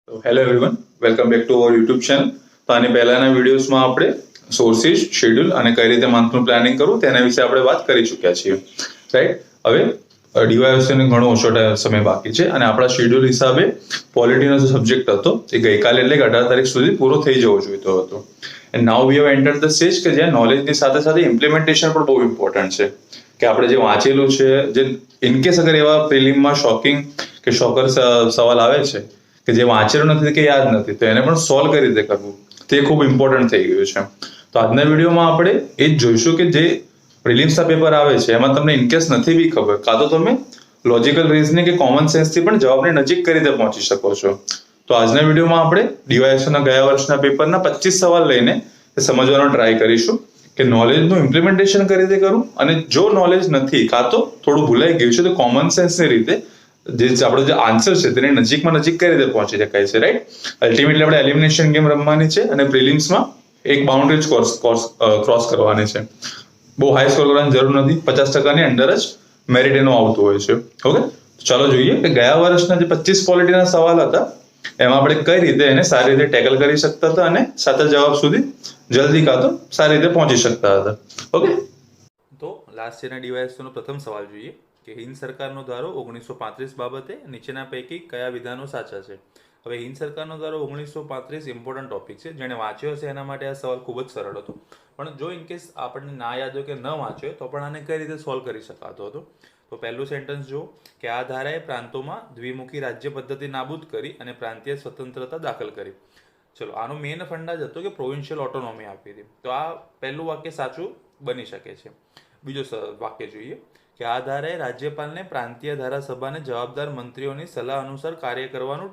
તો hello everyone, welcome back to our YouTube channel. તો આની પહેલાના વિડીયોઝમાં આપણે સોર્સિસ, શેડ્યુલ અને કઈ રીતે મંથનું પ્લાનિંગ કરવું તેના વિશે આપણે વાત કરી ચૂક્યા છીએ, રાઈટ. હવે ડીવાયએસએનો ઘણો ઓછો સમય બાકી છે અને આપણા શેડ્યુલ હિસાબે પોલિટીનો જે સબ્જેક્ટ હતો એ ગઈકાલે એટલે કે 18 તારીખ સુધી પૂરો થઈ જવો જોઈતો હતો. And now we have entered the stage કે જ્યાં નોલેજની સાથે સાથે ઇમ્પ્લિમેન્ટેશન પણ બહુ ઇમ્પોર્ટન્ટ છે. કે આપણે જે વાંચેલું છે, જે ઇનકેસ અગર એવા પ્રિલિમમાં શોકિંગ કે શોકર સવાલ આવે છે કે જે વાંચેલું નથી કે યાદ નથી, તો એને પણ સોલ્વ કઈ રીતે કરવું તે ખૂબ ઇમ્પોર્ટન્ટ થઈ ગયું છે. તો આજના વિડીયોમાં આપણે એ જ જોઈશું કે જે પ્રિલિમ્સના પેપર આવે છે એમાં તમને ઇનકેસ નથી બી ખબર, કાં તો તમે લોજિકલ રીઝનિંગ કે કોમન સેન્સથી પણ જવાબની નજીક કઈ રીતે પહોંચી શકો છો. તો આજના વિડીયોમાં આપણે ડીવાયએસઓના ગયા વર્ષના પેપરના 25 સવાલ લઈને સમજવાનો ટ્રાય કરીશું કે નોલેજનું ઇમ્પ્લિમેન્ટેશન કઈ રીતે કરવું, અને જો નોલેજ નથી કાં તો થોડું ભૂલાઈ ગયું છે તો કોમન સેન્સની રીતે જે આપણો જે આન્સર છે તેની નજીકમાં નજીક કઈ રીતે પહોંચી શકાય છે, રાઈટ. અલ્ટિમેટલી આપણે એલિમિનેશન ગેમ રમવાની છે અને પ્રિલિમ્સમાં એક બાઉન્ડ્રી ક્રોસ કરવાની છે. બહુ હાઈ સ્કોર કરવાની જરૂર નથી, 50% અંડર જ મેરિટ એનું આવતું હોય છે. ઓકે, ચાલો જોઈએ કે ગયા વર્ષના જે 25 પોલિટીના સવાલ હતા એમાં આપણે કઈ રીતે એને સારી રીતે ટેકલ કરી શકતા હતા અને સાચા જવાબ સુધી જલ્દી કાં તો સારી રીતે પહોંચી શકતા હતા. ઓકે, તો લાસ્ટ યરના ડીવાયએસઓનો પ્રથમ સવાલ જોઈએ કે હિન્દ સરકારનો ધારો 1935 બાબતે નીચેના પૈકી કયા વિધાનો સાચા છે. હવે હિન્દ સરકારનો ધારો 1935 ઇમ્પોર્ટન્ટ ટોપિક છે. જેણે વાંચ્યો હશે એના માટે આ સવાલ ખૂબ જ સરળ હતો, પણ જો ઇનકેસ આપણને ના યાદ હોય કે ન વાંચ્યો તો પણ આને કઈ રીતે સોલ્વ કરી શકાતો હતો. તો પહેલું સેન્ટેન્સ જો કે આ ધારાએ પ્રાંતોમાં દ્વિમુખી રાજ્ય પદ્ધતિ નાબૂદ કરી અને પ્રાંતીય સ્વતંત્રતા દાખલ કરી. ચલો, આનો મેઇન ફંડા જ હતો કે પ્રોવિન્શિયલ ઓટોનોમી આપી હતી. તો આ પહેલું વાક્ય સાચું બની શકે છે. બીજો વાક્ય જોઈએ કે આ ધારાએ રાજ્યપાલને પ્રાંતીય ધારાસભાને જવાબદાર મંત્રીઓની સલાહ અનુસાર કાર્ય કરવાનું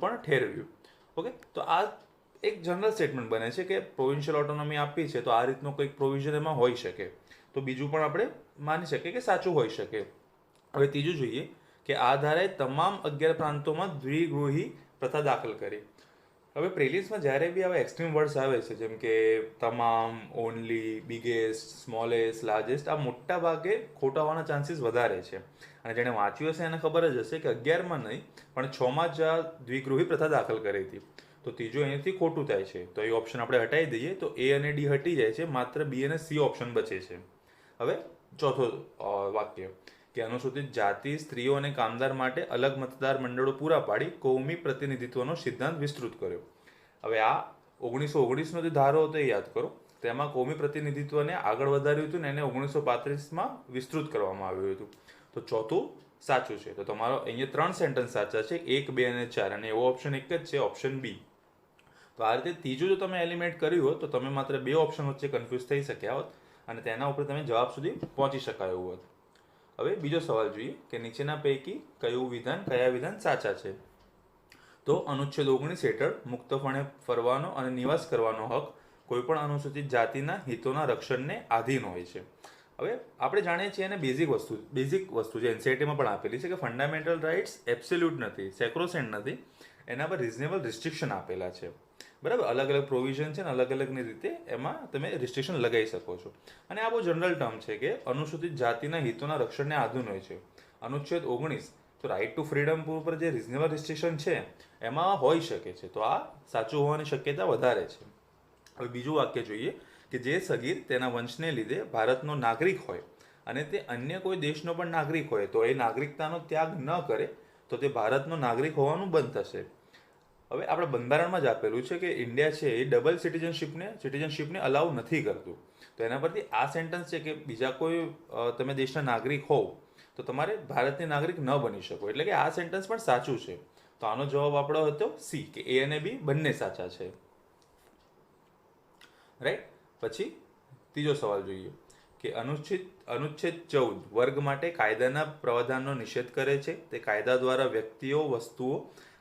પણ ઠેરવ્યું. ઓકે, તો આ એક જનરલ સ્ટેટમેન્ટ બને છે કે પ્રોવિન્શિયલ ઓટોનોમી આપી છે તો આ રીતનો કંઈક પ્રોવિઝન એમાં હોઈ શકે. તો બીજું પણ આપણે માની શકીએ કે સાચું હોઈ શકે. હવે ત્રીજું જોઈએ કે આ ધારાએ તમામ 11 પ્રાંતોમાં દ્વિગૃહી પ્રથા દાખલ કરી. હવે પ્રિલિમ્સમાં જ્યારે બી આવા એક્સ્ટ્રીમ વર્ડ્સ આવે છે જેમ કે તમામ, ઓનલી, બિગેસ્ટ, સ્મોલેસ્ટ, લાર્જેસ્ટ, આ મોટા ભાગે ખોટા હોવાના ચાન્સીસ વધારે છે. અને જેણે વાંચ્યું હશે એને ખબર જ હશે કે 11માં નહીં પણ 6માં જ આ દ્વિગૃહી પ્રથા દાખલ કરી હતી. તો ત્રીજું અહીંથી ખોટું થાય છે, તો એ ઓપ્શન આપણે હટાવી દઈએ તો એ અને ડી હટી જાય છે, માત્ર બી અને સી ઓપ્શન બચે છે. હવે ચોથો વાક્ય કે અનુસૂચિત જાતિ, સ્ત્રીઓ અને કામદાર માટે અલગ મતદાર મંડળો પૂરા પાડી કૌમી પ્રતિનિધિત્વનો સિદ્ધાંત વિસ્તૃત કર્યો. હવે આ 1919નો જે ધારો હતો એ યાદ કરો. તેમાં કૌમી પ્રતિનિધિત્વને આગળ વધાર્યું હતું ને એને 1935માં વિસ્તૃત કરવામાં આવ્યું હતું. તો ચોથું સાચું છે. તો તમારો અહીંયા 3 સેન્ટેન્સ સાચા છે, 1, 2 અને 4, અને એવો ઓપ્શન એક જ છે, ઓપ્શન બી. તો આ રીતે ત્રીજું જો તમે એલિમિનેટ કર્યું હોત તો તમે માત્ર 2 ઓપ્શન વચ્ચે કન્ફ્યુઝ થઈ શક્યા હોત અને તેના ઉપર તમે જવાબ સુધી પહોંચી શકાયું હોત. હવે બીજો સવાલ જોઈએ કે નીચેના પૈકી કયા વિધાન સાચા છે. તો અનુચ્છેદ 19 હેઠળ મુક્તપણે ફરવાનો અને નિવાસ કરવાનો હક કોઈપણ અનુસૂચિત જાતિના હિતોના રક્ષણને આધીન હોય છે. હવે આપણે જાણીએ છીએ એને બેઝિક વસ્તુ જે એનસીઈઆરટીમાં પણ આપેલી છે કે ફંડામેન્ટલ રાઇટ્સ એબ્સોલ્યુટ નથી, સેક્રોસેન્ટ નથી, એના પર રિઝનેબલ રિસ્ટ્રિક્શન આપેલા છે. બરાબર, અલગ અલગ પ્રોવિઝન છે ને અલગ અલગની રીતે એમાં તમે રિસ્ટ્રિક્શન લગાવી શકો છો. અને આ બહુ જનરલ ટર્મ છે કે અનુસૂચિત જાતિના હિતોના રક્ષણને આધીન હોય છે. અનુચ્છેદ 19 તો રાઇટ ટુ ફ્રીડમ ઉપર જે રિઝનેબલ રિસ્ટ્રિક્શન છે એમાં હોઈ શકે છે. તો આ સાચું હોવાની શક્યતા વધારે છે. હવે બીજું વાક્ય જોઈએ કે જે સગીર તેના વંશને લીધે ભારતનો નાગરિક હોય અને તે અન્ય કોઈ દેશનો પણ નાગરિક હોય તો એ નાગરિકતાનો ત્યાગ ન કરે તો તે ભારતનો નાગરિક હોવાનું બંધ થશે. હવે આપણે બંધારણમાં જ આપેલું છે કે ઇન્ડિયા છે એ ડબલ સિટીઝનશીપને અલાઉ નથી કરતું. તો એના પરથી આ સેન્ટેન્સ છે કે બીજા કોઈ તમે દેશના નાગરિક હોવ તો તમારે ભારતની નાગરિક ન બની શકો, એટલે કે આ સેન્ટેન્સ પણ સાચું છે. તો આનો જવાબ આપણો હતો સી, કે એ અને બી બંને સાચા છે, રાઈટ. પછી ત્રીજો સવાલ જોઈએ કે અનુચ્છેદ 14 વર્ગ માટે કાયદાના પ્રાવધાનનો નિષેધ કરે છે. તે કાયદા દ્વારા વ્યક્તિઓ, વસ્તુઓ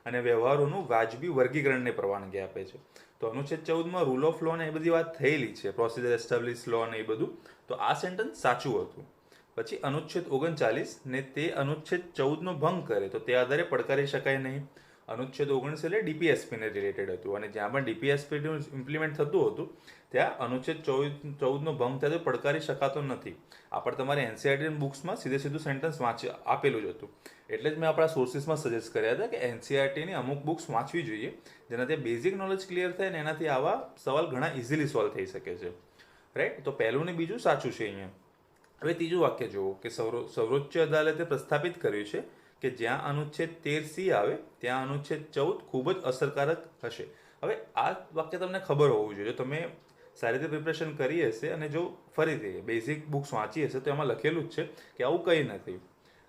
અને વ્યવહારોનું વાજબી વર્ગીકરણને પરવાનગી આપે છે. તો અનુચ્છેદ 14માં રૂલ ઓફ લો ને એ બધી વાત થયેલી છે, પ્રોસિજર એસ્ટાબ્લિશ લો ને એ બધું. તો આ સેન્ટેન્સ સાચું હતું. પછી અનુચ્છેદ 39 ને તે અનુચ્છેદ 14નો ભંગ કરે તો તે આધારે પડકારી શકાય નહીં. અનુચ્છેદ 19 એટલે ડીપીએસપીને રિલેટેડ હતું, અને જ્યાં પણ ડીપીએસપીનું ઇમ્પ્લિમેન્ટ થતું હતું ત્યાં અનુચ્છેદ 14નો ભંગ થાય તો પડકારી શકાતો નથી. આ પણ તમારે એનસીઆરટી બુક્સમાં સીધું સેન્ટેન્સ આપેલું જ હતું. એટલે જ મેં આપણા સોર્સિસમાં સજેસ્ટ કર્યા હતા કે એનસીઆરટીની અમુક બુક્સ વાંચવી જોઈએ, જેનાથી બેઝિક નોલેજ ક્લિયર થાય ને એનાથી આવા સવાલ ઘણા ઇઝીલી સોલ્વ થઈ શકે છે. રાઈટ, તો પહેલું ને બીજું સાચું છે અહીંયા. હવે ત્રીજું વાક્ય જુઓ કે સર્વોચ્ચ અદાલતે પ્રસ્થાપિત કર્યું છે કે જ્યાં અનુચ્છેદ 13C આવે ત્યાં અનુચ્છેદ 14 ખૂબ જ અસરકારક હશે. હવે આ વાક્ય તમને ખબર હોવું જોઈએ. જો તમે સારી રીતે પ્રિપરેશન કરી હશે અને જો ફરીથી બેઝિક બુક્સ વાંચી હશે તો એમાં લખેલું જ છે કે આવું કંઈ નથી.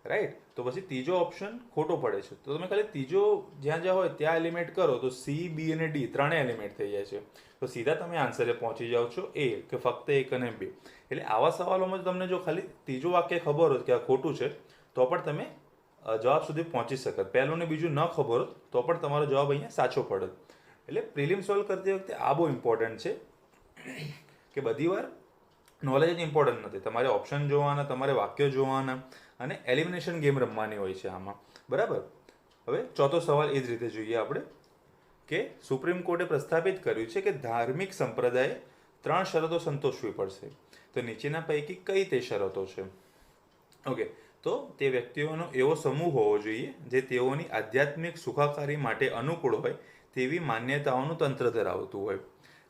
રાઈટ, તો પછી ત્રીજો ઓપ્શન ખોટો પડે છે. તો તમે ખાલી ત્રીજો જ્યાં હોય ત્યાં એલિમેન્ટ કરો તો C, B અને D ત્રણેય એલિમેન્ટ થઈ જાય છે. તો સીધા તમે આન્સરે પહોંચી જાઓ છો એ કે ફક્ત 1 અને 2. એટલે આવા સવાલોમાં તમને જો ખાલી ત્રીજું વાક્ય ખબર હોત કે આ ખોટું છે તો પણ તમે જવાબ સુધી પહોંચી શકત. પહેલું ને બીજું ન ખબર હોત તો પણ તમારો જવાબ અહીંયા સાચો પડત. એટલે પ્રિલિમ સોલ્વ કરતી વખતે આ બહુ ઇમ્પોર્ટન્ટ છે કે બધી વાર નોલેજ જ ઇમ્પોર્ટન્ટ નથી. તમારે ઓપ્શન જોવાના, તમારે વાક્યો જોવાના અને એલિમિનેશન ગેમ રમવાની હોય છે આમાં. બરાબર. હવે ચોથો સવાલ એ જ રીતે જોઈએ આપણે કે સુપ્રીમ કોર્ટે પ્રસ્થાપિત કર્યું છે કે ધાર્મિક સંપ્રદાયે 3 શરતો સંતોષવી પડશે. તો નીચેના પૈકી કઈ તે શરતો છે? ઓકે, તો તે વ્યક્તિઓનો એવો સમૂહ હોવો જોઈએ જે તેઓની આધ્યાત્મિક સુખાકારી માટે અનુકૂળ હોય તેવી માન્યતાઓનું તંત્ર ધરાવતું હોય.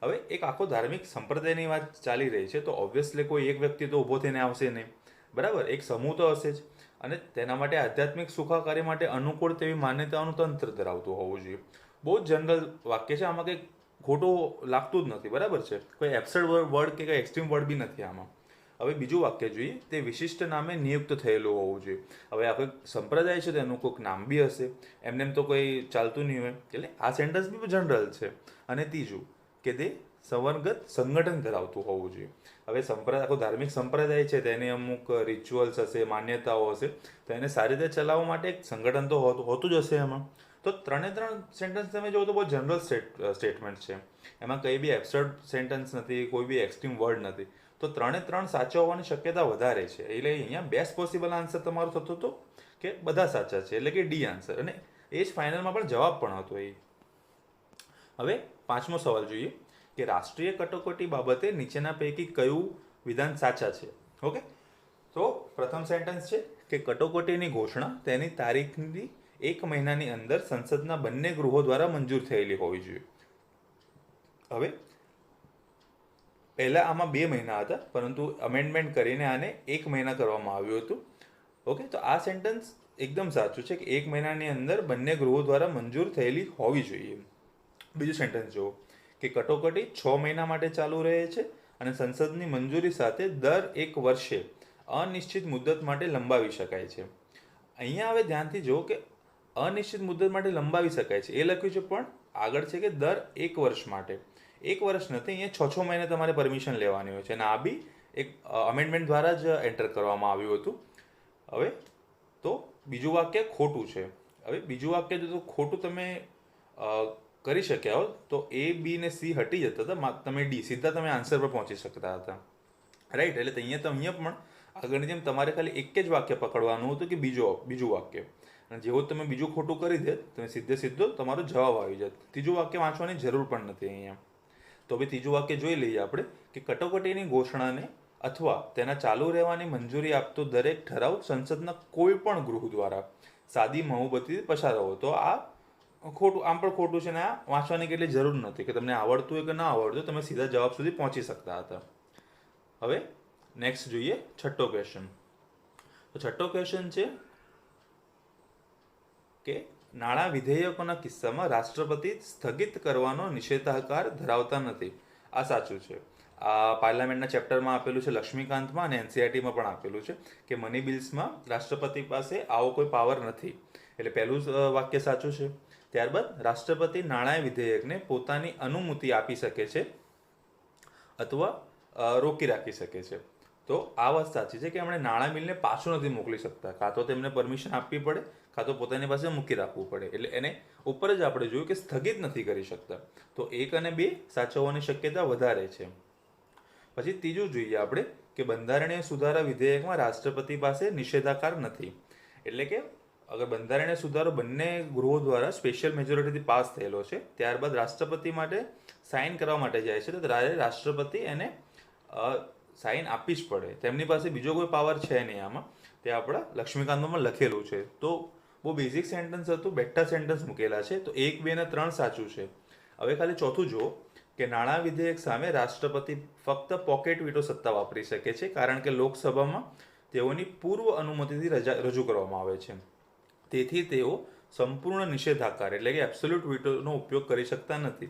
હવે એક આખો ધાર્મિક સંપ્રદાયની વાત ચાલી રહી છે તો ઓબ્વિયસલી કોઈ એક વ્યક્તિ તો ઊભો થઈને આવશે નહીં. બરાબર, એક સમૂહ તો હશે જ, અને તેના માટે આધ્યાત્મિક સુખાકારી માટે અનુકૂળ તેવી માન્યતાઓનું તંત્ર ધરાવતું હોવું જોઈએ. બહુ જ જનરલ વાક્ય છે, આમાં કંઈ ખોટું લાગતું જ નથી. બરાબર છે, કોઈ એબ્સર્ડ વર્ડ કે કંઈ એક્સ્ટ્રીમ વર્ડ બી નથી આમાં. હવે બીજું વાક્ય જોઈએ, તે વિશિષ્ટ નામે નિયુક્ત થયેલું હોવું જોઈએ. હવે આ કોઈ સંપ્રદાય છે તો એનું કોઈક નામ બી હશે, એમને તો કોઈ ચાલતું નહીં હોય. એટલે આ સેન્ટેન્સ બી જનરલ છે. અને ત્રીજું કે તે સંવર્ગત સંગઠન ધરાવતું હોવું જોઈએ. હવે આખો ધાર્મિક સંપ્રદાય છે તેની અમુક રિચ્યુઅલ્સ હશે, માન્યતાઓ હશે, તો એને સારી રીતે ચલાવવા માટે એક સંગઠન તો હોતું જ હશે એમાં. તો 3 સેન્ટેન્સ તમે જુઓ તો બહુ જનરલ સ્ટેટમેન્ટ છે, એમાં કંઈ બી એબ્સર્ડ સેન્ટેન્સ નથી, કોઈ બી એક્સ્ટ્રીમ વર્ડ નથી. તો 3 સાચા હોવાની શક્યતા વધારે છે. એટલે અહીંયા બેસ્ટ પોસિબલ આન્સર તમારો થતો હતો કે બધા સાચા છે, એટલે કે ડી આન્સર, અને એ જ ફાઇનલમાં પણ જવાબ પણ હતો એ. હવે 5મો સવાલ જોઈએ કે રાષ્ટ્રીય કટોકટી બાબતે નીચેના પૈકી કયું વિધાન સાચા છે? ઓકે, તો પ્રથમ સેન્ટેન્સ છે કે કટોકટીની ઘોષણા તેની તારીખની 1 મહિનાની અંદર સંસદના બંને ગૃહો દ્વારા મંજૂર થયેલી હોવી જોઈએ. હવે પહેલાં આમાં 2 મહિના હતા, પરંતુ અમેન્ડમેન્ટ કરીને આને 1 મહિના કરવામાં આવ્યું હતું. ઓકે, તો આ સેન્ટેન્સ એકદમ સાચું છે કે 1 મહિનાની અંદર બંને ગૃહો દ્વારા મંજૂર થયેલી હોવી જોઈએ. બીજું સેન્ટેન્સ જુઓ કે કટોકટી 6 મહિના માટે ચાલુ રહે છે અને સંસદની મંજૂરી સાથે દર 1 વર્ષે અનિશ્ચિત મુદ્દત માટે લંબાવી શકાય છે. અહીંયા હવે ધ્યાનથી જુઓ કે અનિશ્ચિત મુદ્દત માટે લંબાવી શકાય છે એ લખ્યું છે, પણ આગળ છે કે દર 1 વર્ષ માટે. 1 વર્ષ નથી, અહીંયા 6 મહિને તમારે પરમિશન લેવાની હોય છે, અને આ બી એક અમેન્ડમેન્ટ દ્વારા જ એન્ટર કરવામાં આવ્યું હતું. હવે તો બીજું વાક્ય ખોટું છે. હવે બીજું વાક્ય જો ખોટું તમે કરી શક્યા હો તો A, B ને C હટી જતા હતા, તમે D સીધા તમે આન્સર પર પહોંચી શકતા હતા. રાઈટ, એટલે અહીંયા પણ આગળની જેમ તમારે ખાલી એક જ વાક્ય પકડવાનું હતું કે બીજું વાક્ય, અને જેવું તમે બીજું ખોટું કરી દે તમે સીધો તમારો જવાબ આવી જાય. ત્રીજું વાક્ય વાંચવાની જરૂર પણ નથી અહીંયા. તો હવે ત્રીજું વાક્ય જોઈ લઈએ આપણે કે કટોકટીની ઘોષણાને અથવા તેના ચાલુ રહેવાની મંજૂરી આપતો દરેક ઠરાવ સંસદના કોઈ પણ ગૃહ દ્વારા સાદી બહુમતીથી પસાર હોવો. તો આ ખોટું, આમ પણ ખોટું છે ને આ વાંચવાની કેટલી જરૂર નથી કે તમને આવડતું હોય કે ના આવડતું, તમે સીધા જવાબ સુધી પહોંચી શકતા હતા. હવે નેક્સ્ટ જોઈએ 6થો ક્વેશ્ચન. તો 6થો ક્વેશ્ચન છે કે નાણાં વિધેયકોના કિસ્સામાં રાષ્ટ્રપતિ સ્થગિત કરવાનો નિષેધાધિકાર ધરાવતા નથી. આ સાચું છે. આ પાર્લામેન્ટના ચેપ્ટરમાં આપેલું છે, લક્ષ્મીકાંતમાં અને એનસીઆરટીમાં પણ આપેલું છે કે મની બિલ્સમાં રાષ્ટ્રપતિ પાસે આવો કોઈ પાવર નથી. એટલે પહેલું વાક્ય સાચું છે. ત્યારબાદ રાષ્ટ્રપતિ નાણાં વિધેયકને પોતાની અનુમતિ આપી શકે છે અથવા રોકી રાખી શકે છે. તો આ વાત સાચી છે કે એમણે નાણાં બિલને પાછું નથી મોકલી શકતા, કાં તો તેમને પરમિશન આપવી પડે કાં તો પોતાની પાસે મૂકી રાખવું પડે. એટલે એને ઉપર જ આપણે જોયું કે સ્થગિત નથી કરી શકતા. તો 1 અને 2 સાચા હોવાની શક્યતા વધારે છે. પછી ત્રીજું જોઈએ આપણે કે બંધારણીય સુધારા વિધેયકમાં રાષ્ટ્રપતિ પાસે નિષેધાધિકાર નથી. એટલે કે અગર બંધારણીય સુધારો બંને ગૃહો દ્વારા સ્પેશિયલ મેજોરિટીથી પાસ થયેલો છે, ત્યારબાદ રાષ્ટ્રપતિ માટે સાઇન કરવા માટે જાય છે, તો ત્યારે રાષ્ટ્રપતિ એને સાઇન આપવી જ પડે. તેમની પાસે બીજો કોઈ પાવર છે નહીં આમાં. તે આપણા લક્ષ્મીકાંતમાં લખેલું છે. તો બહુ બેઝિક સેન્ટેન્સ હતું, બેઠા સેન્ટેન્સ મૂકેલા છે. તો 1, 2 અને 3 સાચું છે. હવે ખાલી ચોથું જુઓ કે નાણાં વિધેયક સામે રાષ્ટ્રપતિ ફક્ત પોકેટ વીટો સત્તા વાપરી શકે છે, કારણ કે લોકસભામાં તેઓની પૂર્વ અનુમતિથી રજૂ કરવામાં આવે છે. તેથી તેઓ સંપૂર્ણ નિષેધાકાર એટલે કે એબ્સોલ્યુટ વીટોનો ઉપયોગ કરી શકતા નથી.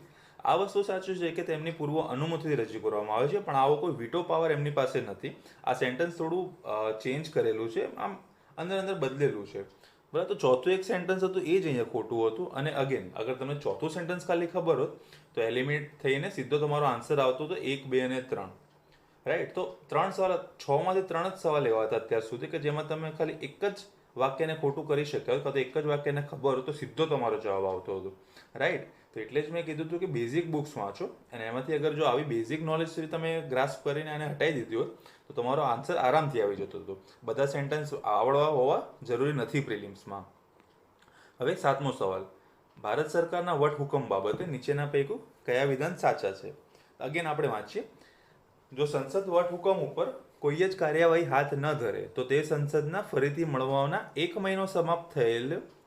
આ વસ્તુ સાચું છે કે તેમની પૂર્વ અનુમતિથી રજૂ કરવામાં આવે છે, પણ આવો કોઈ વીટો પાવર એમની પાસે નથી. આ સેન્ટેન્સ થોડું ચેન્જ કરેલું છે, આમ અંદર અંદર બદલેલું છે. બરાબર. તો ચોથું એક સેન્ટેન્સ હતું એ જ અહીંયા ખોટું હતું. અને અગેન અગર તમને ચોથું સેન્ટેન્સ ખાલી ખબર હોત તો એલિમિનેટ થઈને સીધો તમારો આન્સર આવતો હતો 1, 2 અને 3. રાઈટ. તો 3 સવાલ, 6 માંથી 3 જ સવાલ એવા હતા અત્યાર સુધી કે જેમાં તમે ખાલી એક જ વાક્યને ખોટું કરી શક્યા હોય, કાં તો એક જ વાક્યને ખબર હોય તો સીધો તમારો જવાબ આવતો હતો. રાઈટ. તો એટલે જ મેં કીધું હતું કે બેઝિક બુક્સ વાંચો, અને એમાંથી અગર જો આવી બેઝિક નોલેજ તમે ગ્રાસ્પ કરીને આને હટાવી દીધી હોત તો તમારો આન્સર આરામથી આવી જતો હતો. બધા સેન્ટેન્સ આવડવા હોવા જરૂરી નથી પ્રિલિમ્સમાં. હવે 7મો સવાલ, ભારત સરકારના વટહુકમ બાબતે નીચેના પૈકી કયા વિધાન સાચા છે? અગેન આપણે વાંચીએ. જો સંસદ વટહુકમ ઉપર કોઈ જ કાર્યવાહી હાથ ન ધરે તો તે સંસદના ફરીથી મળવાના 1 મહિનો સમાપ્ત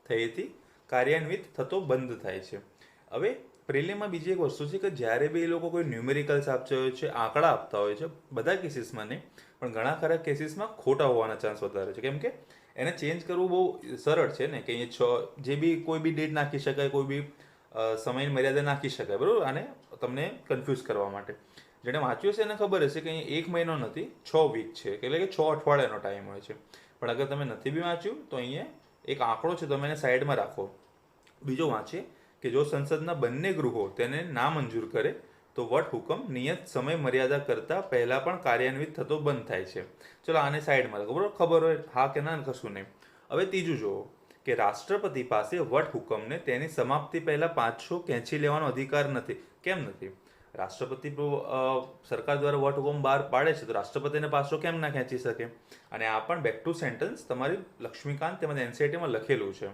થયેથી કાર્યાન્વિત થતો બંધ થાય છે. હવે પ્રિલિમમાં બીજી એક વસ્તુ છે કે જ્યારે બી એ લોકો કોઈ ન્યુમેરિકલ્સ આપતા હોય છે, આંકડા આપતા હોય છે, બધા કેસીસમાં નહીં પણ ઘણા ખરા કેસીસમાં ખોટા હોવાના ચાન્સ વધારે છે. કેમ કે એને ચેન્જ કરવું બહુ સરળ છે ને, કે અહીંયા જે બી કોઈ બી ડેટ નાખી શકાય, કોઈ બી સમયની મર્યાદા નાખી શકાય, બરાબર, આને તમને કન્ફ્યુઝ કરવા માટે. જેને વાંચ્યું છે એને ખબર હશે કે અહીં 1 મહિનો નથી, 6 વીક છે, એટલે કે 6 અઠવાડિયાનો ટાઈમ હોય છે. પણ અગર તમે નથી બી વાંચ્યું તો અહીંયા એક આંકડો છે, તમે એને સાઈડમાં રાખો. બીજો વાંચીએ કે જો સંસદના બંને ગૃહો તેને નામંજૂર કરે તો વટહુકમ નિયત સમય મર્યાદા કરતાં પહેલાં પણ કાર્યાન્વિત થતો બંધ થાય છે. ચલો આને સાઈડમાં રાખો, બરાબર, ખબર હોય હા કે ના, કશું નહીં. હવે ત્રીજું જુઓ કે રાષ્ટ્રપતિ પાસે વટહુકમને તેની સમાપ્તિ પહેલાં પાછો ખેંચી લેવાનો અધિકાર નથી. કેમ નથી? રાષ્ટ્રપતિ સરકાર દ્વારા વટહુકમ બહાર પાડે છે તો રાષ્ટ્રપતિને પાછો કેમ ના ખેંચી શકે? અને આ પણ બેક ટુ સેન્ટેન્સ તમારી લક્ષ્મીકાંત તેમજ એનસીઈઆરટીમાં લખેલું છે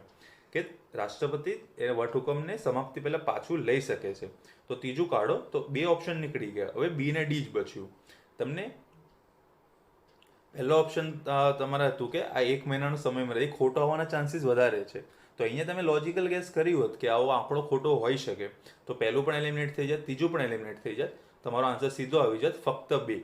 કે રાષ્ટ્રપતિ એ વટહુકમને સમાપ્તિ પહેલાં પાછું લઈ શકે છે. તો ત્રીજું કાઢો તો 2 ઓપ્શન નીકળી ગયા. હવે બી ને ડી જ બચ્યું. તમને પહેલો ઓપ્શન તમારે હતું કે આ 1 મહિનાનો સમય મળે, એ ખોટો હોવાના ચાન્સીસ વધારે છે. તો અહીંયા તમે લોજિકલ ગેસ કર્યું હોત કે આવો આંકડો ખોટો હોઈ શકે તો પહેલું પણ એલિમિનેટ થઈ જાય, ત્રીજું પણ એલિમિનેટ થઈ જાય, તમારો આન્સર સીધો આવી જાય ફક્ત 2.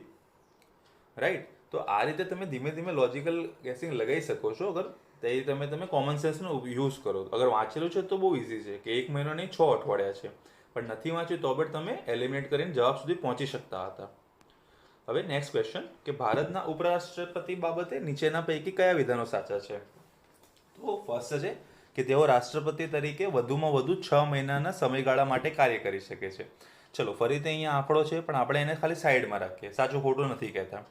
રાઈટ. તો આ રીતે તમે ધીમે ધીમે લોજિકલ ગેસિંગ લગાવી શકો છો અગર તમે કોમન સેન્સનો યુઝ કરો. અગર વાંચેલું છે તો બહુ ઇઝી છે કે 1 મહિનો નહીં 6 અઠવાડિયા છે, પણ નથી વાંચ્યું તો પણ તમે એલિમિનેટ કરીને જવાબ સુધી પહોંચી શકતા હતા. હવે નેક્સ્ટ ક્વેશ્ચન કે ભારતના ઉપરાષ્ટ્રપતિ બાબતે નીચેના પૈકી કયા વિધાનો સાચા છે? તો ફર્સ્ટ છે કે તેઓ રાષ્ટ્રપતિ તરીકે વધુમાં વધુ 6 મહિનાના સમયગાળા માટે કાર્ય કરી શકે છે. ચલો ફરીથી અહીંયા આંકડો છે પણ આપણે એને ખાલી સાઈડમાં રાખીએ, સાચું ખોટું નથી કહેતા.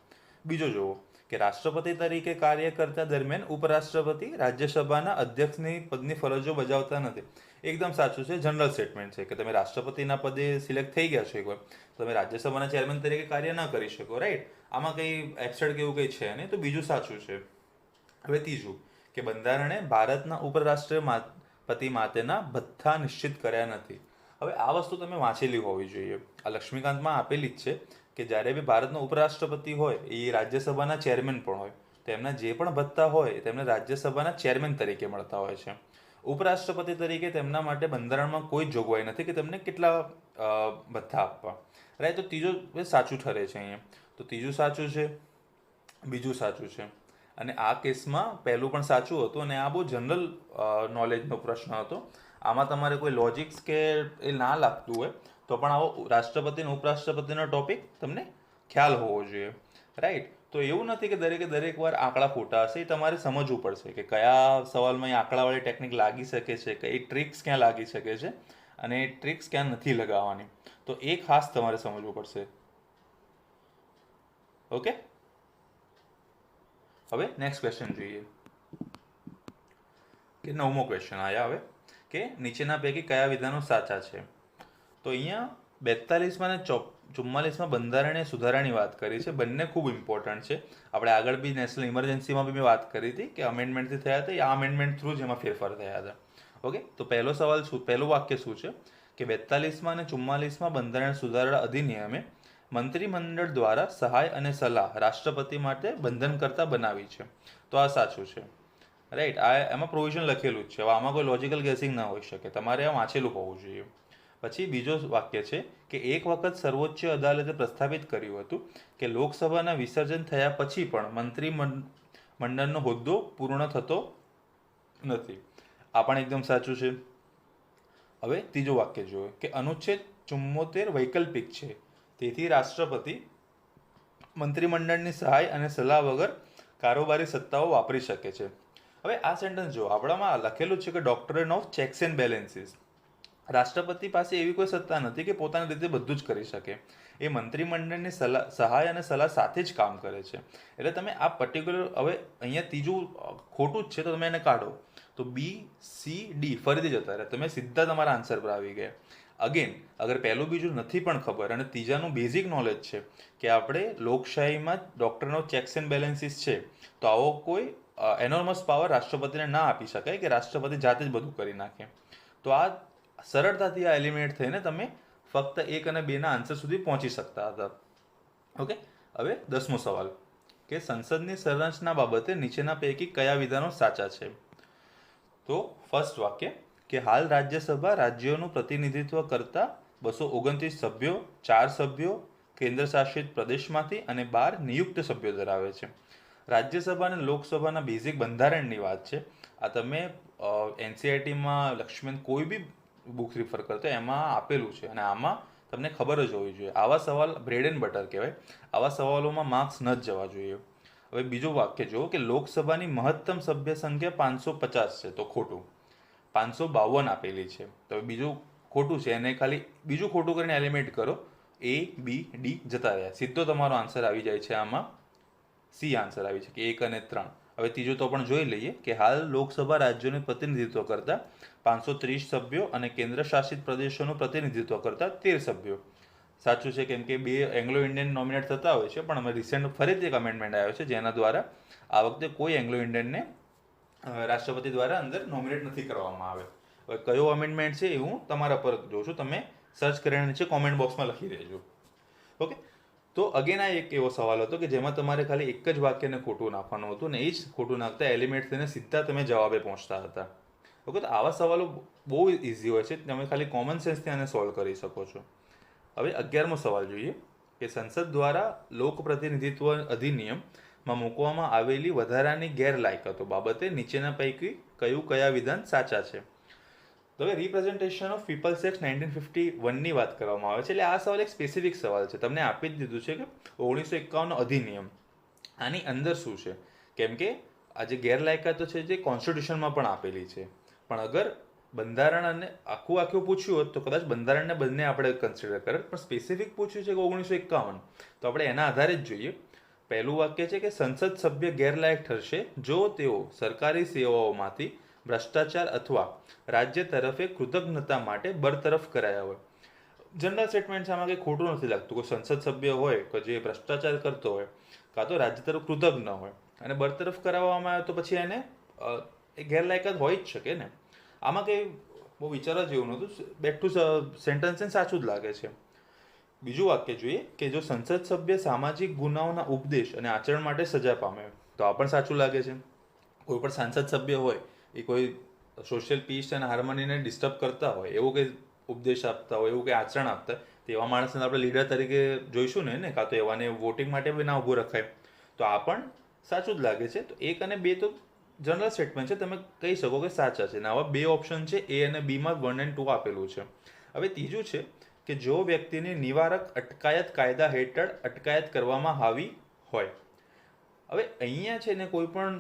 બીજો જુઓ કે રાષ્ટ્રપતિ તરીકે કાર્ય કરતા દરમિયાન ઉપરાષ્ટ્રપતિ રાજ્યસભાના અધ્યક્ષની પદની ફરજો બજાવતા નથી. એકદમ સાચું છે, જનરલ સ્ટેટમેન્ટ છે કે તમે રાષ્ટ્રપતિના પદે સિલેક્ટ થઈ ગયા છો એકવાર, તમે રાજ્યસભાના ચેરમેન તરીકે કાર્ય ન કરી શકો. રાઈટ. આમાં કંઈ એબસર્ડ કે એવું કંઈ છે નહીં. તો બીજું સાચું છે. હવે ત્રીજું કે બંધારણે ભારતના ઉપરાષ્ટ્રપતિ માટેના ભથ્થા નિશ્ચિત કર્યા નથી. હવે આ વસ્તુ તમે વાંચેલી હોવી જોઈએ. આ લક્ષ્મીકાંતમાં આપેલી જ છે કે જ્યારે બી ભારતનો ઉપરાષ્ટ્રપતિ હોય એ રાજ્યસભાના ચેરમેન પણ હોય તો એમના જે પણ ભથ્થા હોય તેમને રાજ્યસભાના ચેરમેન તરીકે મળતા હોય છે. ઉપરાષ્ટ્રપતિ તરીકે તેમના માટે બંધારણમાં કોઈ જોગવાઈ નથી કે તેમને કેટલા ભથ્થા આપવા. રાઈટ. તો ત્રીજું સાચું ઠરે છે અહીંયા. તો ત્રીજું સાચું છે, બીજું સાચું છે, અને આ કેસમાં પહેલું પણ સાચું હતું. અને આ બહુ જનરલ નોલેજનો પ્રશ્ન હતો. આમાં તમારે કોઈ લોજિક્સ કે એ ના લાગતું હોય તો પણ આવો રાષ્ટ્રપતિ અને ઉપરાષ્ટ્રપતિનો ટોપિક તમને ખ્યાલ હોવો જોઈએ. રાઈટ. તો એવું નથી કે દરેક વાર આંકડા ખોટા હશે, એ તમારે સમજવું પડશે કે કયા સવાલમાં એ આંકડાવાળી ટેકનિક લાગી શકે છે, કઈ ટ્રિક્સ ક્યાં લાગી શકે છે અને એ ટ્રિક્સ ક્યાં નથી લગાવવાની. તો એ ખાસ તમારે સમજવું પડશે. ઓકે. હવે નેક્સ્ટ ક્વેશ્ચન જોઈએ કે 9મો ક્વેશ્ચન આવ્યા હવે કે નીચેના પૈકી કયા વિધાનો સાચા છે? તો અહીંયા 42માં અને 44માં બંધારણીય સુધારાની વાત કરી છે. બંને ખૂબ ઇમ્પોર્ટન્ટ છે. આપણે આગળ બી નેશનલ ઇમરજન્સીમાં બી મેં વાત કરી હતી કે અમેન્ડમેન્ટથી થયા હતા, આ અમેન્ડમેન્ટ થ્રુ જ એમાં ફેરફાર થયા હતા. ઓકે, તો પહેલું વાક્ય શું છે કે 42માં અને 44માં બંધારણ સુધારા અધિનિયમે મંત્રીમંડળ દ્વારા સહાય અને સલાહ રાષ્ટ્રપતિ માટે બંધનકર્તા બનાવી છે. તો આ સાચું છે, રાઈટ. આ એમાં પ્રોવિઝન લખેલું જ છે. હવે આમાં કોઈ લોજિકલ ગેસિંગ ના હોઈ શકે, તમારે આ વાંચેલું હોવું જોઈએ. પછી બીજો વાક્ય છે કે એક વખત સર્વોચ્ચ અદાલતે પ્રસ્થાપિત કર્યું હતું કે લોકસભાના વિસર્જન થયા પછી પણ મંત્રીમંડળનો હોદ્દો પૂર્ણ થતો નથી. આ પણ એકદમ સાચું છે. હવે ત્રીજો વાક્ય જોઈએ કે અનુચ્છેદ 74 વૈકલ્પિક છે, તેથી રાષ્ટ્રપતિ મંત્રીમંડળની સહાય અને સલાહ વગર કારોબારી સત્તાઓ વાપરી શકે છે. હવે આ સેન્ટેન્સ જો આપણામાં લખેલું છે કે ડોક્ટ્રિન ઓફ ચેક્સ એન્ડ બેલેન્સીસ. રાષ્ટ્રપતિ પાસે એવી કોઈ સત્તા નથી કે પોતાની રીતે બધું જ કરી શકે. એ મંત્રીમંડળની સહાય અને સલાહ સાથે જ કામ કરે છે. એટલે તમે આ પર્ટિક્યુલર, હવે અહીંયા ત્રીજું ખોટું જ છે તો તમે એને કાઢો તો બી, સી, ડી ફરીથી જતા રહે, તમે સીધા તમારા આન્સર પર આવી ગયા. અગેન, અગર પહેલું બીજું નથી પણ ખબર અને ત્રીજાનું બેઝિક નોલેજ છે કે આપણે લોકશાહીમાં ડોક્ટ્રિન ઓફ ચેક્સ એન્ડ બેલેન્સીસ છે, તો આવો કોઈ એનોર્મસ પાવર રાષ્ટ્રપતિને ના આપી શકાય કે રાષ્ટ્રપતિ જાતે જ બધું કરી નાખે. તો આ સરળતાથી આ એલિમિનેટ થઈને તમે ફક્ત 1 અને 2ના આન્સર સુધી પહોંચી શકતા હતા. ઓકે, હવે 10મો સવાલ કે સંસદની સંરચના બાબતે નીચેના પૈકી કયા વિધાનો સાચા છે? તો ફર્સ્ટ વાક્ય કે હાલ રાજ્યસભા રાજ્યોનું પ્રતિનિધિત્વ કરતા 229 સભ્યો, 4 સભ્યો કેન્દ્ર શાસિત પ્રદેશમાંથી અને 12 નિયુક્ત સભ્યો ધરાવે છે. રાજ્યસભા અને લોકસભાના બેઝિક બંધારણની વાત છે. આ તમે એનસીઆરટીમાં લક્ષ્મણ કોઈ બી બુક રિફર કરતો એમાં આપેલું છે અને આમાં તમને ખબર જ હોવી જોઈએ. આવા સવાલ બ્રેડ એન્ડ બટર કહેવાય. આવા સવાલોમાં માર્ક્સ ન જ જવા જોઈએ. હવે બીજું વાક્ય જુઓ કે લોકસભાની મહત્તમ સભ્ય સંખ્યા 550 છે, તો ખોટું. 552 આપેલી છે, તો બીજું ખોટું છે. એને ખાલી બીજું ખોટું કરીને એલિમિનેટ કરો. એ, બી, ડી જતા રહ્યા, સીધો તમારો આન્સર આવી જાય છે. આમાં સી આન્સર આવી છે કે 1 અને 3. હવે ત્રીજું તો પણ જોઈ લઈએ કે હાલ લોકસભા રાજ્યોનું પ્રતિનિધિત્વ કરતા 530 સભ્યો અને કેન્દ્ર શાસિત પ્રદેશોનું પ્રતિનિધિત્વ કરતા 13 સભ્યો. સાચું છે, કેમ કે 2 એંગ્લો ઇન્ડિયન નોમિનેટ થતા હોય છે, પણ અમે રિસેન્ટ ફરીથી એક અમેન્ડમેન્ટ આવ્યો છે જેના દ્વારા આ વખતે કોઈ એંગ્લો ઇન્ડિયનને રાષ્ટ્રપતિ દ્વારા અંદર નોમિનેટ નથી કરવામાં આવે. હવે કયો અમેન્ડમેન્ટ છે એ હું તમારા પર જોઉં છું, તમે સર્ચ કરીને નીચે કોમેન્ટ બોક્સમાં લખી દેજો. ઓકે, તો અગેન આ એક એવો સવાલ હતો કે જેમાં તમારે ખાલી એક જ વાક્યને ખોટું નાખવાનું હતું ને એ જ ખોટું નાખતા એલિમિનેટ થઈને સીધા તમે જવાબે પહોંચતા હતા. ઓકે, તો આવા સવાલો બહુ ઇઝી હોય છે, તમે ખાલી કોમન સેન્સથી આને સોલ્વ કરી શકો છો. હવે 11મો સવાલ જોઈએ કે સંસદ દ્વારા લોક પ્રતિનિધિત્વ અધિનિયમમાં મૂકવામાં આવેલી વધારાની ગેરલાયકાતો બાબતે નીચેના પૈકી કયા વિધાન સાચા છે? તો હવે રિપ્રેઝન્ટેશન ઓફ પીપલ્સ એક્ટ 1951ની વાત કરવામાં આવે છે. એટલે આ સવાલ એક સ્પેસિફિક સવાલ છે, તમને આપી જ દીધું છે કે 1951નો અધિનિયમ આની અંદર શું છે, કેમ કે આ જે ગેરલાયકાતો છે જે કોન્સ્ટિટ્યુશનમાં પણ આપેલી છે. પણ અગર બંધારણ અને આખું પૂછ્યું હોત તો કદાચ બંધારણને બંને આપણે કન્સિડર કરે, પણ સ્પેસિફિક પૂછ્યું છે કે 1951, તો આપણે એના આધારે જ જોઈએ. પહેલું વાક્ય છે કે સંસદ સભ્ય ગેરલાયક ઠરશે જો તેઓ સરકારી સેવાઓમાંથી ભ્રષ્ટાચાર અથવા રાજ્ય તરફે કૃતજ્ઞતા માટે બરતરફ કરાયા હોય. જનરલ સ્ટેટમેન્ટ છે, આમાં કંઈ ખોટું નથી લાગતું. કોઈ સંસદ સભ્ય હોય કે જે ભ્રષ્ટાચાર કરતો હોય કાં તો રાજ્ય તરફ કૃતજ્ઞ હોય અને બરતરફ કરાવવામાં આવે તો પછી એને એ ગેરલાયકાત હોય જ શકે ને. આમાં કંઈ બહુ વિચારવા જેવું નહોતું, બેઠું સેન્ટેન્સ સાચું જ લાગે છે. બીજું વાક્ય જોઈએ કે જો સંસદ સભ્ય સામાજિક ગુનાઓના ઉપદેશ અને આચરણ માટે સજા પામે તો આ પણ સાચું લાગે છે. કોઈ પણ સાંસદ સભ્ય હોય એ કોઈ સોશિયલ પીસ અને હાર્મનીને ડિસ્ટર્બ કરતા હોય, એવું કંઈ ઉપદેશ આપતા હોય, એવું કંઈ આચરણ આપતા હોય, તેવા માણસને આપણે લીડર તરીકે જોઈશું ને, કાં તો એવાને વોટિંગ માટે બી ના ઊભું રખાય. તો આ પણ સાચું જ લાગે છે. તો 1 અને 2 તો જનરલ સ્ટેટમેન્ટ છે, તમે કહી શકો કે સાચા છે. ને આવા 2 ઓપ્શન છે, એ અને બીમાં 1 અને 2 આપેલું છે. હવે ત્રીજું છે કે જો વ્યક્તિની નિવારક અટકાયત કાયદા હેઠળ અટકાયત કરવામાં આવી હોય. હવે અહીંયા છે ને કોઈ પણ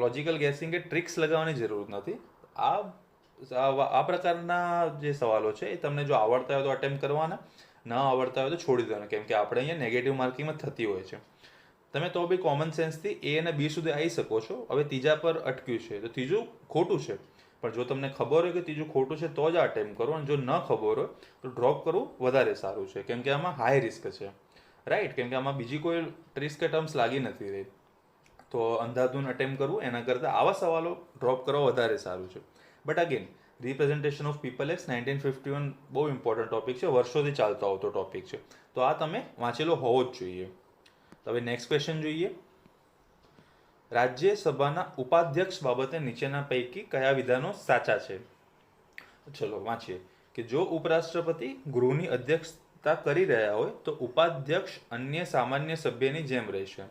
લોજિકલ ગેસિંગ કે ટ્રિક્સ લગાવવાની જરૂર નથી. આ પ્રકારના જે સવાલો છે એ તમને જો આવડતા હોય તો અટેમ્પ્ટ કરવાના, ન આવડતા હોય તો છોડી દેવાના, કેમ કે આપણે અહીંયા નેગેટિવ માર્કિંગમાં થતી હોય છે. તમે તો બી કોમન સેન્સથી A અને B સુધી આવી શકો છો. હવે ત્રીજા પર અટક્યું છે તો ત્રીજું ખોટું છે, પણ જો તમને ખબર હોય કે ત્રીજું ખોટું છે તો જ આ અટેમ્પ કરો, અને જો ન ખબર હોય તો ડ્રોપ કરવું વધારે સારું છે, કેમ કે આમાં હાઈ રિસ્ક છે, રાઈટ. કેમ કે આમાં બીજી કોઈ રિસ્ક કે ટર્મ્સ લાગી નથી રહી, તો અંધાધૂન અટેમ્પ કરવું એના કરતાં આવા સવાલો ડ્રોપ કરવા વધારે સારું છે. But again representation of people act 1951 બહુ ઇમ્પોર્ટન્ટ ટોપિક છે, વર્ષોથી ચાલતો આવતો ટોપિક છે, તો આ તમે વાંચેલો હોવો જ જોઈએ. તો હવે નેક્સ્ટ ક્વેશ્ચન જોઈએ. રાજ્યસભાના ઉપાધ્યક્ષ બાબતે નીચેના પૈકી કયા વિધાનો સાચા છે? ચલો વાંચીએ કે જો ઉપરાષ્ટ્રપતિ ગૃહની અધ્યક્ષતા કરી રહ્યા હોય તો ઉપાધ્યક્ષ અન્ય સામાન્ય સભ્યની જેમ રહેશે.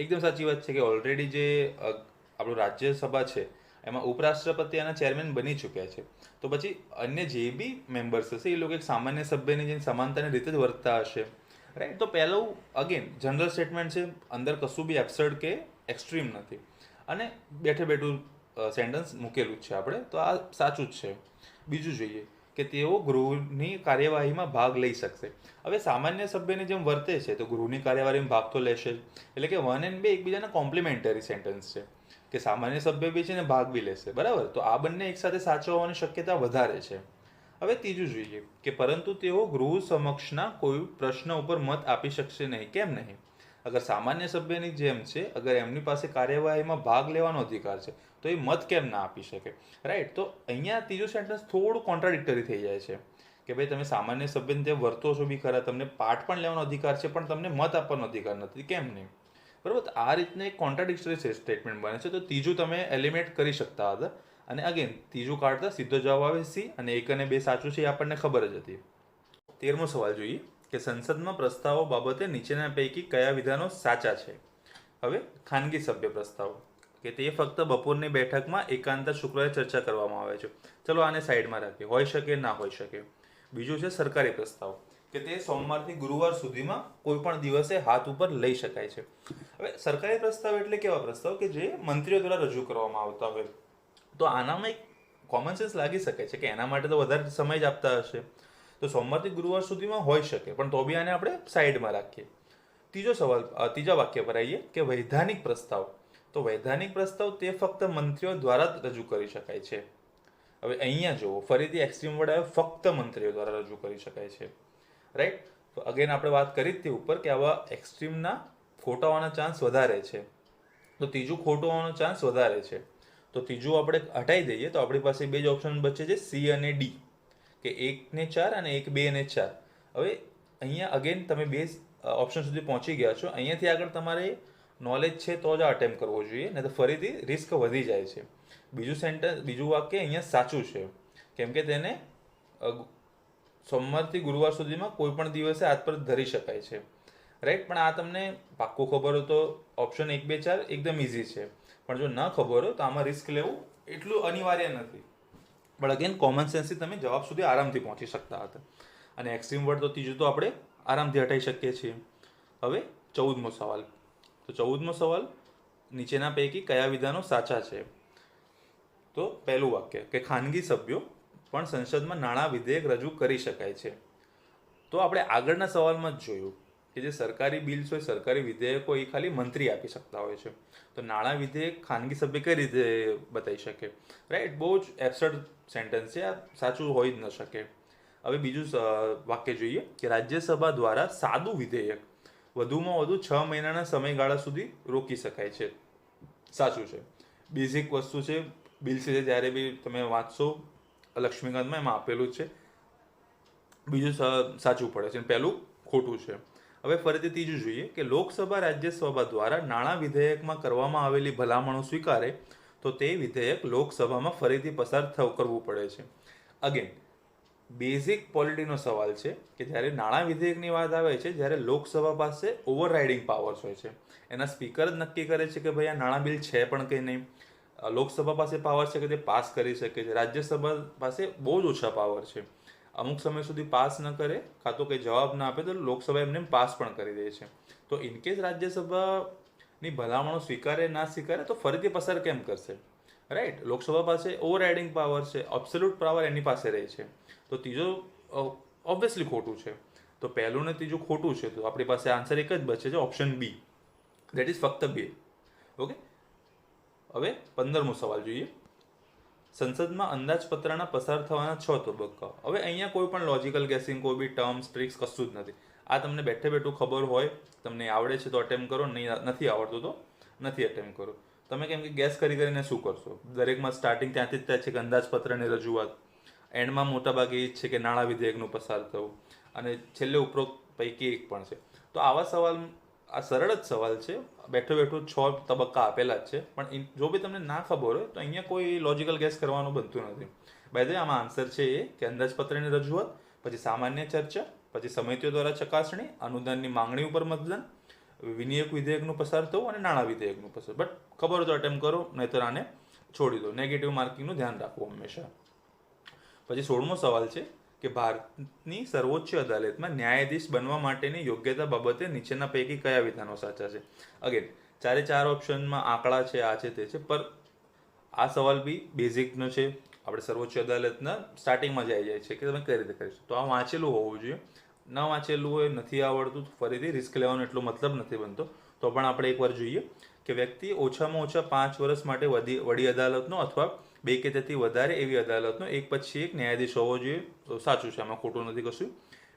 એકદમ સાચી વાત છે કે ઓલરેડી જે આપણું રાજ્યસભા છે એમાં ઉપરાષ્ટ્રપતિ અને ચેરમેન બની ચૂક્યા છે, તો પછી અન્ય જે બી મેમ્બર્સ હશે એ લોકો એક સામાન્ય સભ્યની જેમ સમાનતાની રીતે જ વર્તતા હશે, રાઈટ. તો પહેલું અગેન જનરલ સ્ટેટમેન્ટ છે, અંદર કશું બી એબ્સર્ડ કે એક્સ્ટ્રીમ નથી, અને બેઠે બેઠું સેન્ટેન્સ મૂકેલું જ છે આપણે, તો આ સાચું જ છે. બીજું જોઈએ કે તેઓ ગૃહની કાર્યવાહીમાં ભાગ લઈ શકશે. હવે સામાન્ય સભ્યની જેમ વર્તે છે તો ગૃહની કાર્યવાહીમાં ભાગ તો લેશે જ, એટલે કે 1 અને 2 એકબીજાના કોમ્પ્લિમેન્ટરી સેન્ટેન્સ છે, કે સામાન્ય સભ્ય બી છે ને ભાગ બી લેશે, બરાબર. તો આ બંને એકસાથે સાચા હોવાની શક્યતા વધારે છે. હવે ત્રીજું જોઈએ કે પરંતુ તેઓ ગૃહ સમક્ષના કોઈ પ્રશ્ન ઉપર મત આપી શકશે નહીં. કેમ નહીં? અગર સામાન્ય સભ્યની જેમ છે, અગર એમની પાસે કાર્યવાહીમાં ભાગ લેવાનો અધિકાર છે તો એ મત કેમ ના આપી શકે, રાઈટ. તો અહીંયા ત્રીજું સેન્ટેન્સ થોડું કોન્ટ્રાડિક્ટરી થઈ જાય છે કે ભાઈ તમે સામાન્ય સભ્યની જેમ વર્તો છો બી ખરા, તમને પાર્ટ પણ લેવાનો અધિકાર છે પણ તમને મત આપવાનો અધિકાર નથી, કેમ નહીં? બરાબર. આ રીતના એક કોન્ટ્રાડિક્ટરી સ્ટેટમેન્ટ બને છે, તો ત્રીજું તમે એલિમિનેટ કરી શકતા હતા. અને અગેન ત્રીજું કાઢતા સીધો જવાબ આવે સી, અને 1 અને 2 સાચું છે એ આપણને ખબર જ હતી. 13મો સવાલ જોઈએ કે સંસદમાં પ્રસ્તાવો બાબતે નીચેના પૈકી કયા વિધાનો સાચા છે? હવે ખાનગી સભ્ય પ્રસ્તાવ કે તે ફક્ત બપોરની બેઠકમાં એકાંતર શુક્રવારે ચર્ચા કરવામાં આવે છે, ચલો આને સાઈડમાં રાખીએ, હોઈ શકે ના હોઈ શકે. બીજું છે સરકારી પ્રસ્તાવ કે તે સોમવારથી ગુરુવાર સુધીમાં કોઈ પણ દિવસે હાથ ઉપર લઈ શકાય છે. હવે સરકારી પ્રસ્તાવ એટલે કેવા પ્રસ્તાવ કે જે મંત્રીઓ દ્વારા રજૂ કરવામાં આવતા હોય, તો આનામાં એક કોમન સેન્સ લાગી શકે છે કે એના માટે તો વધારે સમય જ આપતા હશે, તો સોમવારથી ગુરુવાર સુધીમાં હોઈ શકે, પણ તો બી આને આપણે સાઈડમાં રાખીએ. ત્રીજો સવાલ, ત્રીજા વાક્ય પર આવીએ કે વૈધાનિક પ્રસ્તાવ. તો વૈધાનિક પ્રસ્તાવ તે ફક્ત મંત્રીઓ દ્વારા જ રજૂ કરી શકાય છે. હવે અહીંયા જુઓ ફરીથી એક્સ્ટ્રીમ વર્ડ આવ્યો, ફક્ત મંત્રીઓ દ્વારા રજૂ કરી શકાય છે, રાઈટ. તો અગેન આપણે વાત કરી જ તે ઉપર કે આવા એક્સ્ટ્રીમના ખોટા હોવાના ચાન્સ વધારે છે, તો ત્રીજું ખોટું હોવાનો ચાન્સ વધારે છે. તો ત્રીજું આપણે હટાવી દઈએ તો આપણી પાસે બે જ ઓપ્શન બચે છે, સી અને ડી, કે 1 ને 4 અને 1 2 અને 4. હવે અહીંયા અગેન તમે બે ઓપ્શન સુધી પહોંચી ગયા છો, અહીંયાથી આગળ તમારે નોલેજ છે તો જ આ અટેમ્પ કરવો જોઈએ, નહીં તો ફરીથી રિસ્ક વધી જાય છે. બીજું વાક્ય અહીંયા સાચું છે, કેમ કે તેને સોમવારથી ગુરુવાર સુધીમાં કોઈ પણ દિવસે હાથ પર ધરી શકાય છે, રાઈટ. પણ આ તમને પાક્કું ખબર હોય તો ઓપ્શન 1 2 4 એકદમ ઇઝી છે, પણ જો ન ખબર હોય તો આમાં રિસ્ક લેવું એટલું અનિવાર્ય નથી. પણ અગેન કોમન સેન્સથી તમે જવાબ સુધી આરામથી પહોંચી શકતા હતા. અને એક્સ્ટ્રીમ વર્ડ તો ત્રીજું તો આપણે આરામથી હટાવી શકીએ છીએ. હવે 14મો સવાલ. તો 14મો સવાલ નીચેના પૈકી કયા વિધાનો સાચા છે? તો પહેલું વાક્ય કે ખાનગી સભ્યો પણ સંસદમાં નાણાં વિધેયક રજૂ કરી શકાય છે. તો આપણે આગળના સવાલમાં જ જોયું કે જે સરકારી બિલ્સ હોય, સરકારી વિધેયકો એ ખાલી મંત્રી આપી શકતા હોય છે, તો નાણાં વિધેયક ખાનગી સભ્ય કઈ રીતે બતાવી શકે, રાઈટ. બહુ જ એબ્સર્ડ સેન્ટેન્સ છે, આ સાચું હોઈ જ ન શકે. હવે બીજું વાક્ય જોઈએ કે રાજ્યસભા દ્વારા સાદું વિધેયક વધુમાં વધુ 6 મહિનાના સમયગાળા સુધી રોકી શકાય છે. સાચું છે, બેઝિક વસ્તુ છે. બિલ છે જ્યારે બી તમે વાંચશો લક્ષ્મીકાંતમાં એમાં આપેલું જ છે. બીજું સાચું પડે છે, પહેલું ખોટું છે. હવે ફરીથી ત્રીજું જોઈએ કે લોકસભા રાજ્યસભા દ્વારા નાણાં વિધેયકમાં કરવામાં આવેલી ભલામણો સ્વીકારે તો તે વિધેયક લોકસભામાં ફરીથી પસાર કરવું પડે છે. અગેન બેઝિક પોલિટીનો સવાલ છે કે જ્યારે નાણાં વિધેયકની વાત આવે છે, જ્યારે લોકસભા પાસે ઓવરરાઇડિંગ પાવર્સ હોય છે, એના સ્પીકર જ નક્કી કરે છે કે ભાઈ આ નાણાં બિલ છે પણ કે નહીં. લોકસભા પાસે પાવર છે કે તે પાસ કરી શકે છે, રાજ્યસભા પાસે બહુ જ ઓછા પાવર છે. અમુક સમય સુધી પાસ ન કરે કાં તો કંઈ જવાબ ના આપે તો લોકસભા એમને પાસ પણ કરી દે છે. તો ઇનકેસ રાજ્યસભાની ભલામણો સ્વીકારે ના સ્વીકારે તો ફરીથી પસાર કેમ કરશે, રાઈટ. લોકસભા પાસે ઓવરરાઇડિંગ પાવર છે, અબ્સોલ્યુટ પાવર એની પાસે રહે છે. તો ત્રીજો ઓબ્વિયસલી ખોટું છે. તો પહેલું ને ત્રીજું ખોટું છે, તો આપણી પાસે આન્સર એક જ બચે છે, ઓપ્શન બી, દેટ ઇઝ ફક્ત 2. ઓકે. હવે 15મો સવાલ જોઈએ. સંસદમાં અંદાજપત્રના પસાર થવાના 6 તબક્કાઓ. હવે અહીંયા કોઈ પણ લોજિકલ ગેસિંગ, કોઈ બી ટર્મ્સ, ટ્રિક્સ કશું જ નથી. આ તમને બેઠે બેઠું ખબર હોય, તમને આવડે છે તો અટેમ્પ કરો, નથી આવડતું તો નથી અટેમ્પ કરો. તમે કેમ કે ગેસ કરીને શું કરશો? દરેકમાં સ્ટાર્ટિંગ ત્યાંથી જ થાય છે કે અંદાજપત્રની રજૂઆત, એન્ડમાં મોટાભાગે એ જ છે કે નાણાં વિધેયકનું પસાર થવું, અને છેલ્લે ઉપરોક્ત પૈકી એક પણ છે. તો આવા સવાલ, આ સરળ જ સવાલ છે, બેઠું 6 તબક્કા આપેલા જ છે, પણ જો બી તમને ના ખબર હોય તો અહીંયા કોઈ લોજિકલ ગેસ કરવાનું બનતું નથી. બાય ધ વે આમાં આન્સર છે એ કે અંદાજપત્રની રજૂઆત, પછી સામાન્ય ચર્ચા, પછી સમિતિઓ દ્વારા ચકાસણી, અનુદાનની માંગણી ઉપર મતદાન, વિનિયોગ વિધેયકનું પસાર થવું અને નાણાં વિધેયકનું પસાર. બટ ખબર હોય તો અટેમ્પ કરો, નહીંતર આને છોડી દો. નેગેટિવ માર્કિંગનું ધ્યાન રાખવું હંમેશા. પછી 16મો સવાલ છે કે ભારતની સર્વોચ્ચ અદાલતમાં ન્યાયાધીશ બનવા માટેની યોગ્યતા બાબતે નીચેના પૈકી કયા વિધાનો સાચા છે? અગેન 4 ઓપ્શનમાં આંકડા છે, આ છે, તે છે, પર આ સવાલ બી બેઝિકનો છે. આપણે સર્વોચ્ચ અદાલતના સ્ટાર્ટિંગમાં જ આવી જાય છે કે તમે કઈ રીતે કરીશું. તો આ વાંચેલું હોવું જોઈએ. ન વાંચેલું હોય, નથી આવડતું, ફરીથી રિસ્ક લેવાનો એટલો મતલબ નથી બનતો. તો પણ આપણે એકવાર જોઈએ કે વ્યક્તિ ઓછામાં ઓછા 5 વર્ષ માટે વડી અદાલતનો અથવા 2 કે તેથી વધારે એવી અદાલતનો એક પછી એક ન્યાયાધીશ હોવો જોઈએ. તો સાચું છે, આમાં ખોટું નથી કશું.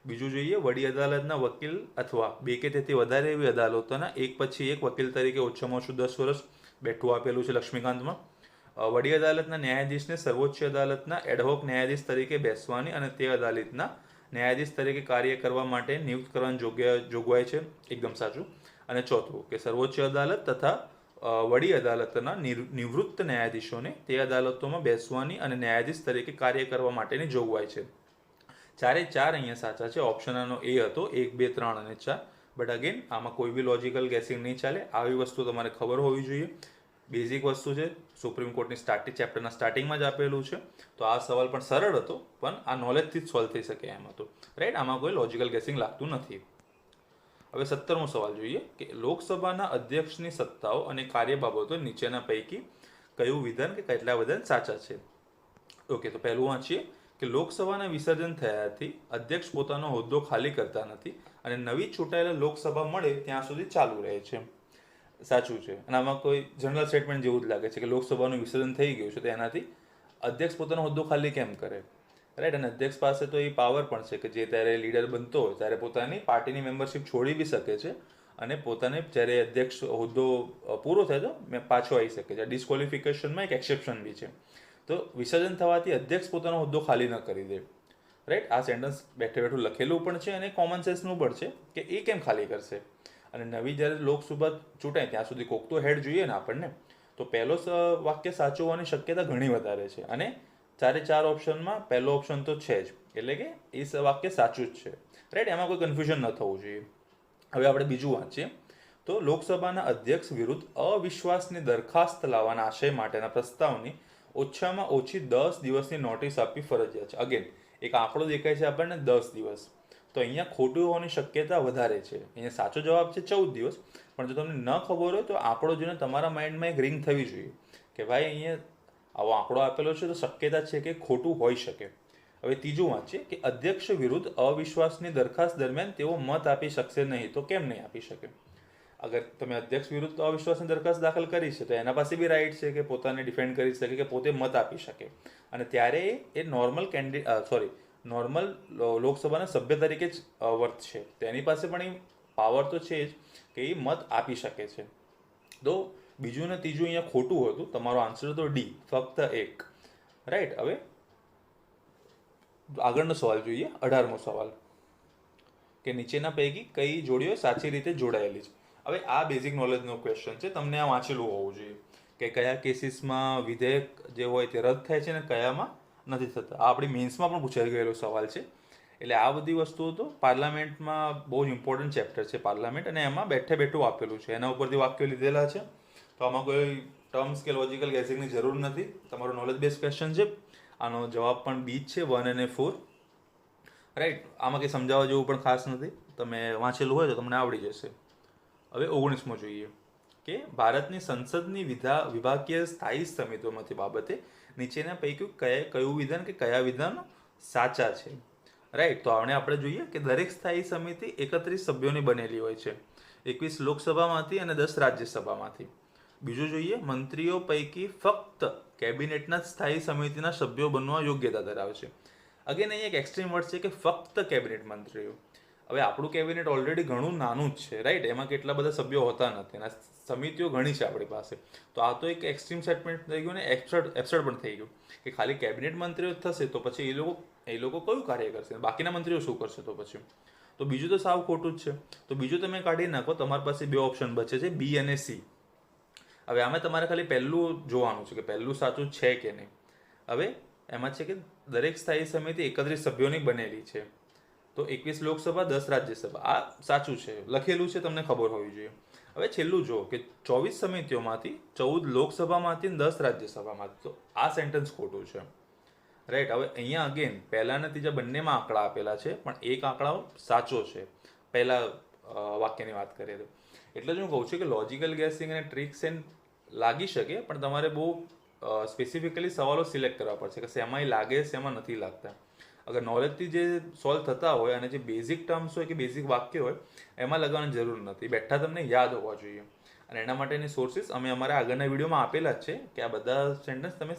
બીજું જોઈએ, વડી અદાલતના વકીલ અથવા 2 કે તેથી વધારે એવી અદાલતોના એક પછી એક વકીલ તરીકે ઓછામાં ઓછું 10 વર્ષ બેઠું આપેલું છે લક્ષ્મીકાંતમાં. વડી અદાલતના ન્યાયાધીશને સર્વોચ્ચ અદાલતના એડહોક ન્યાયાધીશ તરીકે બેસવાની અને તે અદાલતના ન્યાયાધીશ તરીકે કાર્ય કરવા માટે નિયુક્ત કરવાની જોગવાઈ છે. એકદમ સાચું. અને ચોથું કે સર્વોચ્ચ અદાલત તથા વડી અદાલતના નિવૃત્ત ન્યાયાધીશોને તે અદાલતોમાં બેસવાની અને ન્યાયાધીશ તરીકે કાર્ય કરવા માટેની જોગવાઈ છે. 4 અહીંયા સાચા છે. ઓપ્શન આનો એ હતો, 1, 2, 3 અને 4. બટ અગેન આમાં કોઈ બી લોજિકલ ગેસિંગ નહીં ચાલે. આવી વસ્તુ તમારે ખબર હોવી જોઈએ. બેઝિક વસ્તુ છે, સુપ્રીમ કોર્ટની ચેપ્ટરના સ્ટાર્ટિંગમાં જ આપેલું છે. તો આ સવાલ પણ સરળ હતો, પણ આ નોલેજથી જ સોલ્વ થઈ શકે એમ હતો. રાઈટ, આમાં કોઈ લોજિકલ ગેસિંગ લાગતું નથી. હવે 17મો સવાલ જોઈએ કે લોકસભાના અધ્યક્ષની સત્તાઓ અને કાર્ય બાબતો નીચેના પૈકી કયું વિધાન કે કેટલા વિધાન સાચા છે? ઓકે, તો પહેલું વાંચીએ કે લોકસભાના વિસર્જન થયાથી અધ્યક્ષ પોતાનો હોદ્દો ખાલી કરતા નથી અને નવી ચૂંટાયેલા લોકસભા મળે ત્યાં સુધી ચાલુ રહે છે. સાચું છે. અને આમાં કોઈ જનરલ સ્ટેટમેન્ટ જેવું જ લાગે છે કે લોકસભાનું વિસર્જન થઈ ગયું છે તો એનાથી અધ્યક્ષ પોતાનો હોદ્દો ખાલી કેમ કરે? રાઈટ. અને અધ્યક્ષ પાસે તો એ પાવર પણ છે કે જે ત્યારે લીડર બનતો હોય ત્યારે પોતાની પાર્ટીની મેમ્બરશિપ છોડી બી શકે છે અને પોતાને જ્યારે અધ્યક્ષ હોદ્દો પૂરો થાય તો પાછો આવી શકે છે. ડિસ્ક્વોલિફિકેશનમાં એક એક્સેપ્શન બી છે. તો વિસર્જન થવાથી અધ્યક્ષ પોતાનો હોદ્દો ખાલી ન કરી દે. રાઈટ. આ સેન્ટેન્સ બેઠે બેઠું લખેલું પણ છે અને કોમન સેન્સનું પણ છે કે એ કેમ ખાલી કરશે? અને નવી જ્યારે લોકસભા ચૂંટાય ત્યાં સુધી કોક તો હેડ જોઈએ ને આપણને. તો પહેલો વાક્ય સાચું હોવાની શક્યતા ઘણી વધારે છે. અને 4 ઓપ્શનમાં પહેલો ઓપ્શન તો છે જ, એટલે કે એ વાક્ય સાચું જ છે. રાઈટ, એમાં કોઈ કન્ફ્યુઝન ન થવું જોઈએ. હવે આપણે બીજું વાંચીએ તો લોકસભાના અધ્યક્ષ વિરુદ્ધ અવિશ્વાસની દરખાસ્ત લાવવાના આશય માટેના પ્રસ્તાવની ઓછામાં ઓછી 10 દિવસની નોટિસ આપવી ફરજિયાત છે. અગેન એક આંકડો દેખાય છે આપણને 10 દિવસ. તો અહીંયા ખોટું હોવાની શક્યતા વધારે છે. અહીંયા સાચો જવાબ છે 14 દિવસ. પણ જો તમને ન ખબર હોય તો આંકડો જોઈને તમારા માઇન્ડમાં એક રિંગ થવી જોઈએ કે ભાઈ અહીંયા આવો આંકડો આપેલો છે તો શક્યતા છે કે ખોટું હોઈ શકે. હવે ત્રીજું વાંચીએ કે અધ્યક્ષ વિરુદ્ધ અવિશ્વાસની દરખાસ્ત દરમિયાન તેઓ મત આપી શકશે નહીં. તો કેમ નહીં આપી શકે? અગર તમે અધ્યક્ષ વિરુદ્ધ અવિશ્વાસની દરખાસ્ત દાખલ કરી છે તો એના પાસે બી રાઇટ છે કે પોતાને ડિફેન્ડ કરી શકે, કે પોતે મત આપી શકે. અને ત્યારે એ નોર્મલ લોકસભાના સભ્ય તરીકે જ વર્તશે. તેની પાસે પણ એ પાવર તો છે જ કે એ મત આપી શકે છે. તો બીજું ને ત્રીજું અહીંયા ખોટું હતું. તમારો આન્સર તો ડી, ફક્ત 1. રાઈટ. હવે આગળનો સવાલ જોઈએ, 18મો સવાલ કે નીચેના પૈકી કઈ જોડીઓ સાચી રીતે જોડાયેલી છે? હવે આ બેઝિક નોલેજનો ક્વેશ્ચન છે. તમને આ વાંચેલું હોવું જોઈએ કે કયા કેસીસમાં વિધેયક જે હોય તે રદ થાય છે અને કયામાં નથી થતા. આ આપણી મેન્સમાં પણ પૂછાઈ ગયેલો સવાલ છે. એટલે આ બધી વસ્તુઓ તો પાર્લામેન્ટમાં બહુ જ ઇમ્પોર્ટન્ટ ચેપ્ટર છે પાર્લામેન્ટ, અને એમાં બેઠે બેઠું આપેલું છે. એના ઉપરથી વાક્યો લીધેલા છે. તો આમાં કોઈ ટર્મ્સ કે લોજિકલ ગેસિંગની જરૂર નથી. તમારો નોલેજ બેઝ ક્વેશ્ચન છે. આનો જવાબ પણ બી જ છે, 1 અને 4. રાઈટ. આમાં કંઈ સમજાવવા જેવું પણ ખાસ નથી. તમે વાંચેલું હોય તો તમને આવડી જશે. હવે 19મો જોઈએ કે ભારતની સંસદની વિભાગીય સ્થાયી સમિતિઓમાંથી બાબતે નીચેના પૈકી કયું વિધાન કે કયા વિધાનો સાચા છે? રાઈટ. તો આપણે જોઈએ કે દરેક સ્થાયી સમિતિ 31 સભ્યોની બનેલી હોય છે, 21 લોકસભામાંથી અને 10 રાજ્યસભામાંથી. બીજું જોઈએ, મંત્રીઓ પૈકી ફક્ત કેબિનેટના સ્થાયી સમિતિના સભ્યો બનવા યોગ્યતા ધરાવે છે. અગેન અહીં એક એક્સ્ટ્રીમ વર્ડ છે કે ફક્ત કેબિનેટ મંત્રીઓ. હવે આપણું કેબિનેટ ઓલરેડી ઘણું નાનું જ છે, રાઈટ? એમાં કેટલા બધા સભ્યો હોતા નથી અને સમિતિઓ ઘણી છે આપણી પાસે. તો આ તો એક એક્સ્ટ્રીમ સેટમેન્ટ થઈ ગયું ને એબ્સર્ડ પણ થઈ ગયું કે ખાલી કેબિનેટ મંત્રીઓ થશે તો પછી એ લોકો કયું કાર્ય કરશે, બાકીના મંત્રીઓ શું કરશે? તો પછી તો બીજું તો સાવ ખોટું જ છે. તો બીજું તમે કાઢી નાખો, તમારી પાસે બે ઓપ્શન બચે છે, બી અને સી. હવે આમાં તમારે ખાલી પહેલું જોવાનું છે કે પહેલું સાચું છે કે નહીં. હવે એમાં છે કે દરેક સ્થાયી સમિતિ 31 સભ્યોની બનેલી છે. તો 21 લોકસભા 10 રાજ્યસભા, આ સાચું છે, લખેલું છે, તમને ખબર હોવી જોઈએ. હવે છેલ્લું જો કે 24 સમિતિઓમાંથી 14 લોકસભામાંથી 10 રાજ્યસભામાંથી. તો આ સેન્ટેન્સ ખોટું છે, રાઈટ? હવે અહીંયા અગેન પહેલા અને ત્રીજા બંનેમાં આંકડા આપેલા છે, પણ એક આંકડો સાચો છે પહેલા વાક્યની વાત કરીએ તો. એટલે જ હું કહું છું કે લોજિકલ ગેસિંગ અને ટ્રિક્સ એન્ડ લાગી શકે, પણ તમારે બહુ સ્પેસિફિકલી સવાલો સિલેક્ટ કરવા પડશે કે શેમાં લાગે, શેમાં નથી લાગતા. અગર નોલેજથી જે સોલ્વ થતા હોય અને જે બેઝિક ટર્મ્સ હોય કે બેઝિક વાક્ય હોય એમાં લગાવવાની જરૂર નથી, બેઠા તમને યાદ હોવા જોઈએ. અને એના માટેની સોર્સિસ અમે અમારા આગળના વિડીયોમાં આપેલા જ છે કે આ બધા સેન્ટેન્સ તમે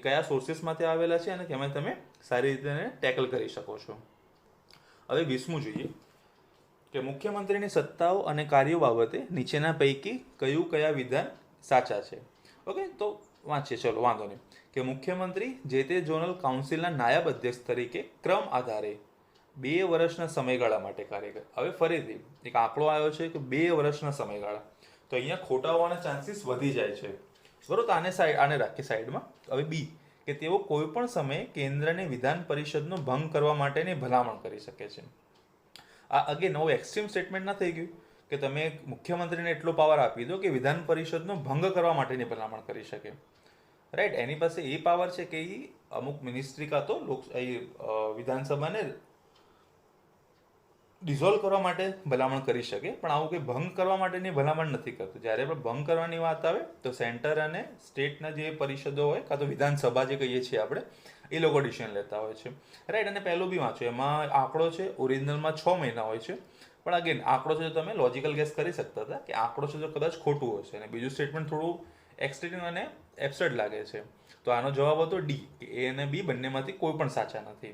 કયા સોર્સિસમાંથી આવેલા છે અને તેમાં તમે સારી રીતે એને ટેકલ કરી શકો છો. હવે 20મું જોઈએ કે મુખ્યમંત્રીની સત્તાઓ અને કાર્યો બાબતે નીચેના પૈકી કયા વિધાન સાચા છે. ઓકે, તો વાંચીએ, ચલો વાંધો નહીં. કે મુખ્યમંત્રી જે તે ઝોનલ કાઉન્સિલના નાયબ અધ્યક્ષ તરીકે ક્રમ આધારે 2 વર્ષના સમયગાળા માટે કાર્ય કરે. હવે ફરીથી એક આંકડો આવ્યો છે કે 2 વર્ષના સમયગાળા, તો અહીંયા ખોટા હોવાના ચાન્સીસ વધી જાય છે, બરોબર? તો આને રાખીએ સાઈડમાં. હવે બી કે તેઓ કોઈ પણ સમયે કેન્દ્રની વિધાન પરિષદનો ભંગ કરવા માટેની ભલામણ કરી શકે છે. આ અગેન નવું એક્સ્ટ્રીમ સ્ટેટમેન્ટ ના થઈ ગયું કે તમે મુખ્યમંત્રીને એટલો પાવર આપી દો કે વિધાન પરિષદનો ભંગ કરવા માટેની ભલામણ કરી શકે, રાઈટ? એની પાસે એ પાવર છે કે એ અમુક મિનિસ્ટ્રી કાં તો વિધાનસભાને ડિઝોલ્વ કરવા માટે ભલામણ કરી શકે, પણ આવું કંઈ ભંગ કરવા માટેની ભલામણ નથી કરતું. જ્યારે પણ ભંગ કરવાની વાત આવે તો સેન્ટર અને સ્ટેટના જે પરિષદો હોય કાં તો વિધાનસભા જે કહીએ છીએ આપણે, એ લોકો ડિસિઝન લેતા હોય છે, રાઈટ? અને પહેલું બી વાંચો, એમાં આંકડો છે ઓરિજિનલમાં 6 મહિના હોય છે, પણ અગેન આંકડો છે તો તમે લોજિકલ ગેસ કરી શકતા હતા કે આંકડો છે તો કદાચ ખોટું હશે. અને બીજું સ્ટેટમેન્ટ થોડું એક્સ્ટ્રીમ અને એબ્સર્ડ લાગે છે. તો આનો જવાબ હતો ડી, કે એ અને બી બંનેમાંથી કોઈ પણ સાચા નથી.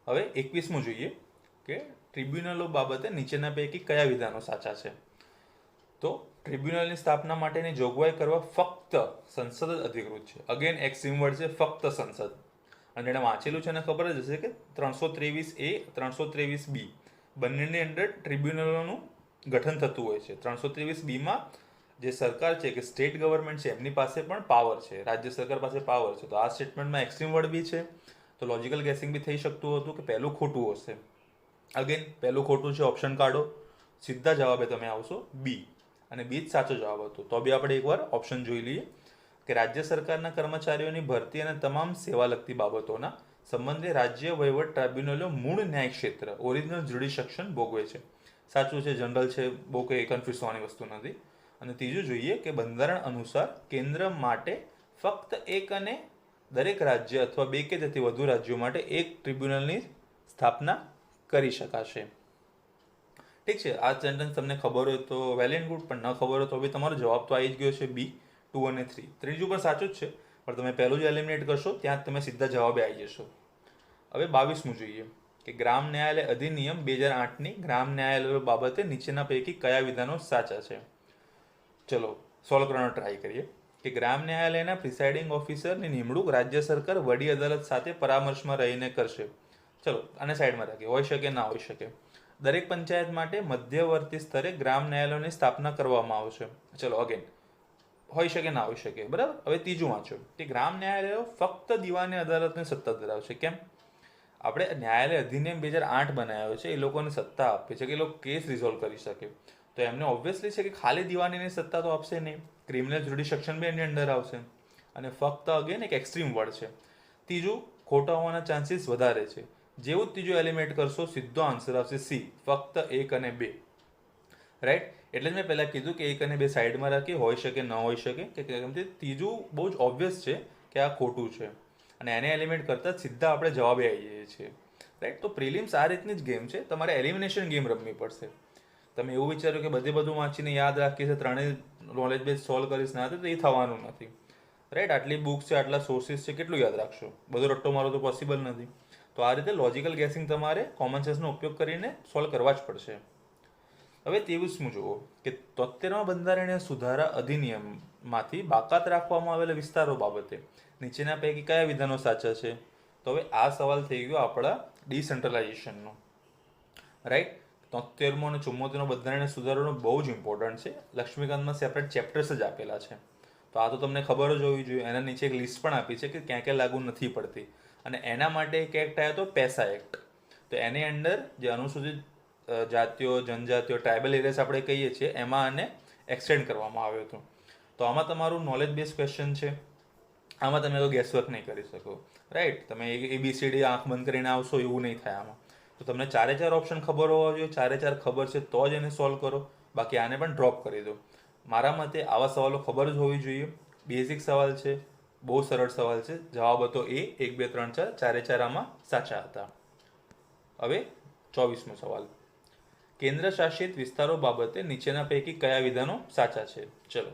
હવે 21મું જોઈએ કે ટ્રિબ્યુનલો બાબતે નીચેના પૈકી કયા વિધાનો સાચા છે. તો ટ્રિબ્યુનલની સ્થાપના માટેની જોગવાઈ કરવા ફક્ત સંસદ જ અધિકૃત છે. અગેન એક્સ્ટ્રીમ વર્ડ છે ફક્ત સંસદ. અને જેને વાંચેલું છે એને ખબર જ હશે કે 323A 323B બંનેની અંદર ટ્રિબ્યુનલોનું ગઠન થતું હોય છે. 323Bમાં જે સરકાર છે કે સ્ટેટ ગવર્મેન્ટ છે એમની પાસે પણ પાવર છે, રાજ્ય સરકાર પાસે પાવર છે. તો આ સ્ટેટમેન્ટમાં એક્સ્ટ્રીમ વર્ડ બી છે, તો લોજિકલ ગેસિંગ બી થઈ શકતું હતું કે પહેલું ખોટું હશે. અગેન પહેલું ખોટું છે, ઓપ્શન કાઢો, સીધા જવાબે તમે આવશો બી, અને બી જ સાચો જવાબ હતો. તો બી આપણે એકવાર ઓપ્શન જોઈ લઈએ કે રાજ્ય સરકારના કર્મચારીઓની ભરતી અને તમામ સેવા લગતી બાબતોના સંબંધે રાજ્ય વહીવટ ટ્રાબ્યુનલો મૂળ ન્યાય ક્ષેત્ર ઓરિજિનલ જ્યુડિશક્શન ભોગવે છે. સાચું છે, જનરલ છે, બહુ કંઈ કન્ફ્યુઝ થવાની વસ્તુ નથી. અને ત્રીજું જોઈએ કે બંધારણ અનુસાર કેન્દ્ર માટે ફક્ત એક અને દરેક રાજ્ય અથવા 2 કે તેથી વધુ રાજ્યો માટે એક ટ્રિબ્યુનલની સ્થાપના કરી શકાશે. ઠીક છે, આ સેન્ટેન્સ તમને ખબર હોય તો વેલ એન્ડ ગુડ, પણ ન ખબર હોય તો બી તમારો જવાબ તો આવી જ ગયો છે બી, 2 અને 3. ત્રીજું પણ સાચું જ છે, પણ તમે પહેલું જ એલિમિનેટ કરશો ત્યાં જ તમે સીધા જવાબે આવી જશો. હવે 22મું જોઈએ કે ગ્રામ ન્યાયાલય અધિનિયમ 2008ની ગ્રામ ન્યાયાલયો બાબતે નીચેના પૈકી કયા વિધાનો સાચા છે. ચલો સોલ્વ કરવાનો ટ્રાય કરીએ કે ગ્રામ ન્યાયાલયના પ્રિસાઇડિંગ ઓફિસરની નિમણૂક રાજ્ય સરકાર વડી અદાલત સાથે પરામર્શમાં રહીને કરશે. ચલો આને સાઈડમાં રાખીએ, હોઈ શકે ના હોઈ શકે. દરેક પંચાયત માટે મધ્યવર્તી સ્તરે ગ્રામ ન્યાયાલયોની સ્થાપના કરવામાં આવશે. ચલો અગેન હોઈ શકે ના હોઈ શકે, બરાબર? હવે ત્રીજું વાંચો કે ગ્રામ ન્યાયાલયો ફક્ત દીવાની અદાલતની સત્તા ધરાવશે. કેમ? આપણે ન્યાયાલય અધિનિયમ 2008 બનાવ્યો છે, એ લોકોને સત્તા આપે છે કે એ લોકો કેસ રિઝોલ્વ કરી શકે. તો એમને ઓબ્વિયસલી છે કે ખાલી દીવાનીની સત્તા તો આપશે નહીં, ક્રિમિનલ જ્યુડિશક્શન બી એની અંડર આવશે. અને ફક્ત અગેન એક એક્સ્ટ્રીમ વર્ડ છે. ત્રીજું ખોટા હોવાના ચાન્સીસ વધારે છે. જેવું જ ત્રીજું એલિમેન્ટ કરશો સીધો આન્સર આવશે સી, ફક્ત 1 અને 2, રાઈટ? એટલે જ મેં પહેલાં કીધું કે 1 અને 2 સાઈડમાં રાખી, હોઈ શકે ન હોઈ શકે, કે કેમ કે ત્રીજું બહુ જ ઓબ્વિયસ છે કે આ ખોટું છે અને એને એલિમેન્ટ કરતાં સીધા આપણે જવાબે આવી જઈએ છીએ, રાઈટ? તો પ્રિલિમ્સ આ રીતની જ ગેમ છે, તમારે એલિમિનેશન ગેમ રમવી પડશે. તમે એવું વિચાર્યું કે બધું વાંચીને યાદ રાખીશ, ત્રણેય નોલેજ બેઝ સોલ્વ કરીશ ના, તો એ થવાનું નથી. રાઈટ, આટલી બુક્સ છે, આટલા સોર્સિસ છે, કેટલું યાદ રાખશો? બધો રટ્ટો મારો તો પોસિબલ નથી. તો આ રીતે લોજિકલ ગેસિંગ તમારે કોમન સેન્સનો ઉપયોગ કરીને સોલ્વ કરવા જ પડશે. હવે 23મું જુઓ કે 73મા બંધારણીય સુધારા અધિનિયમમાંથી બાકાત રાખવામાં આવેલા વિસ્તારો બાબતે નીચેના પૈકી કયા વિધાનો સાચા છે? તો હવે આ સવાલ થઈ ગયો આપણા ડિસેન્ટ્રલાઇઝેશનનો. રાઈટ, 73મો અને 74મો બંધારણીય સુધારાનો બહુ જ ઇમ્પોર્ટન્ટ છે. લક્ષ્મીકાંતમાં સેપરેટ ચેપ્ટર્સ જ આપેલા છે. તો આ તો તમને ખબર જ હોવી જોઈએ. એના નીચે એક લિસ્ટ પણ આપી છે કે ક્યાં ક્યાં લાગુ નથી પડતી. અને એના માટે એક એક્ટ આવ્યો હતો, પેસા એક્ટ. તો એની અંદર જે અનુસૂચિત જાતિઓ, જનજાતિઓ, ટ્રાઇબલ એરિયાસ આપણે કહીએ છીએ, એમાં આને એક્સટેન્ડ કરવામાં આવ્યો હતો. તો આમાં તમારું નોલેજ બેઝ ક્વેશ્ચન છે. આમાં તમે કોઈ ગેસવર્ક નહીં કરી શકો. રાઈટ, તમે ABCD આંખ બંધ કરીને આવશો એવું નહીં થાય આમાં. તો તમને 4 ઓપ્શન ખબર હોવા જોઈએ. 4 ખબર છે તો જ એને સોલ્વ કરો, બાકી આને પણ ડ્રોપ કરી દો. મારા મતે આવા સવાલો ખબર જ હોવી જોઈએ. બેઝિક સવાલ છે, બહુ સરળ સવાલ છે. જવાબ હતો A, 1, 2, 3, 4, 4 આમાં સાચા હતા. હવે 24મો સવાલ, કેન્દ્ર શાસિત વિસ્તારો બાબતે નીચેના પૈકી કયા વિધાનો સાચા છે? ચલો,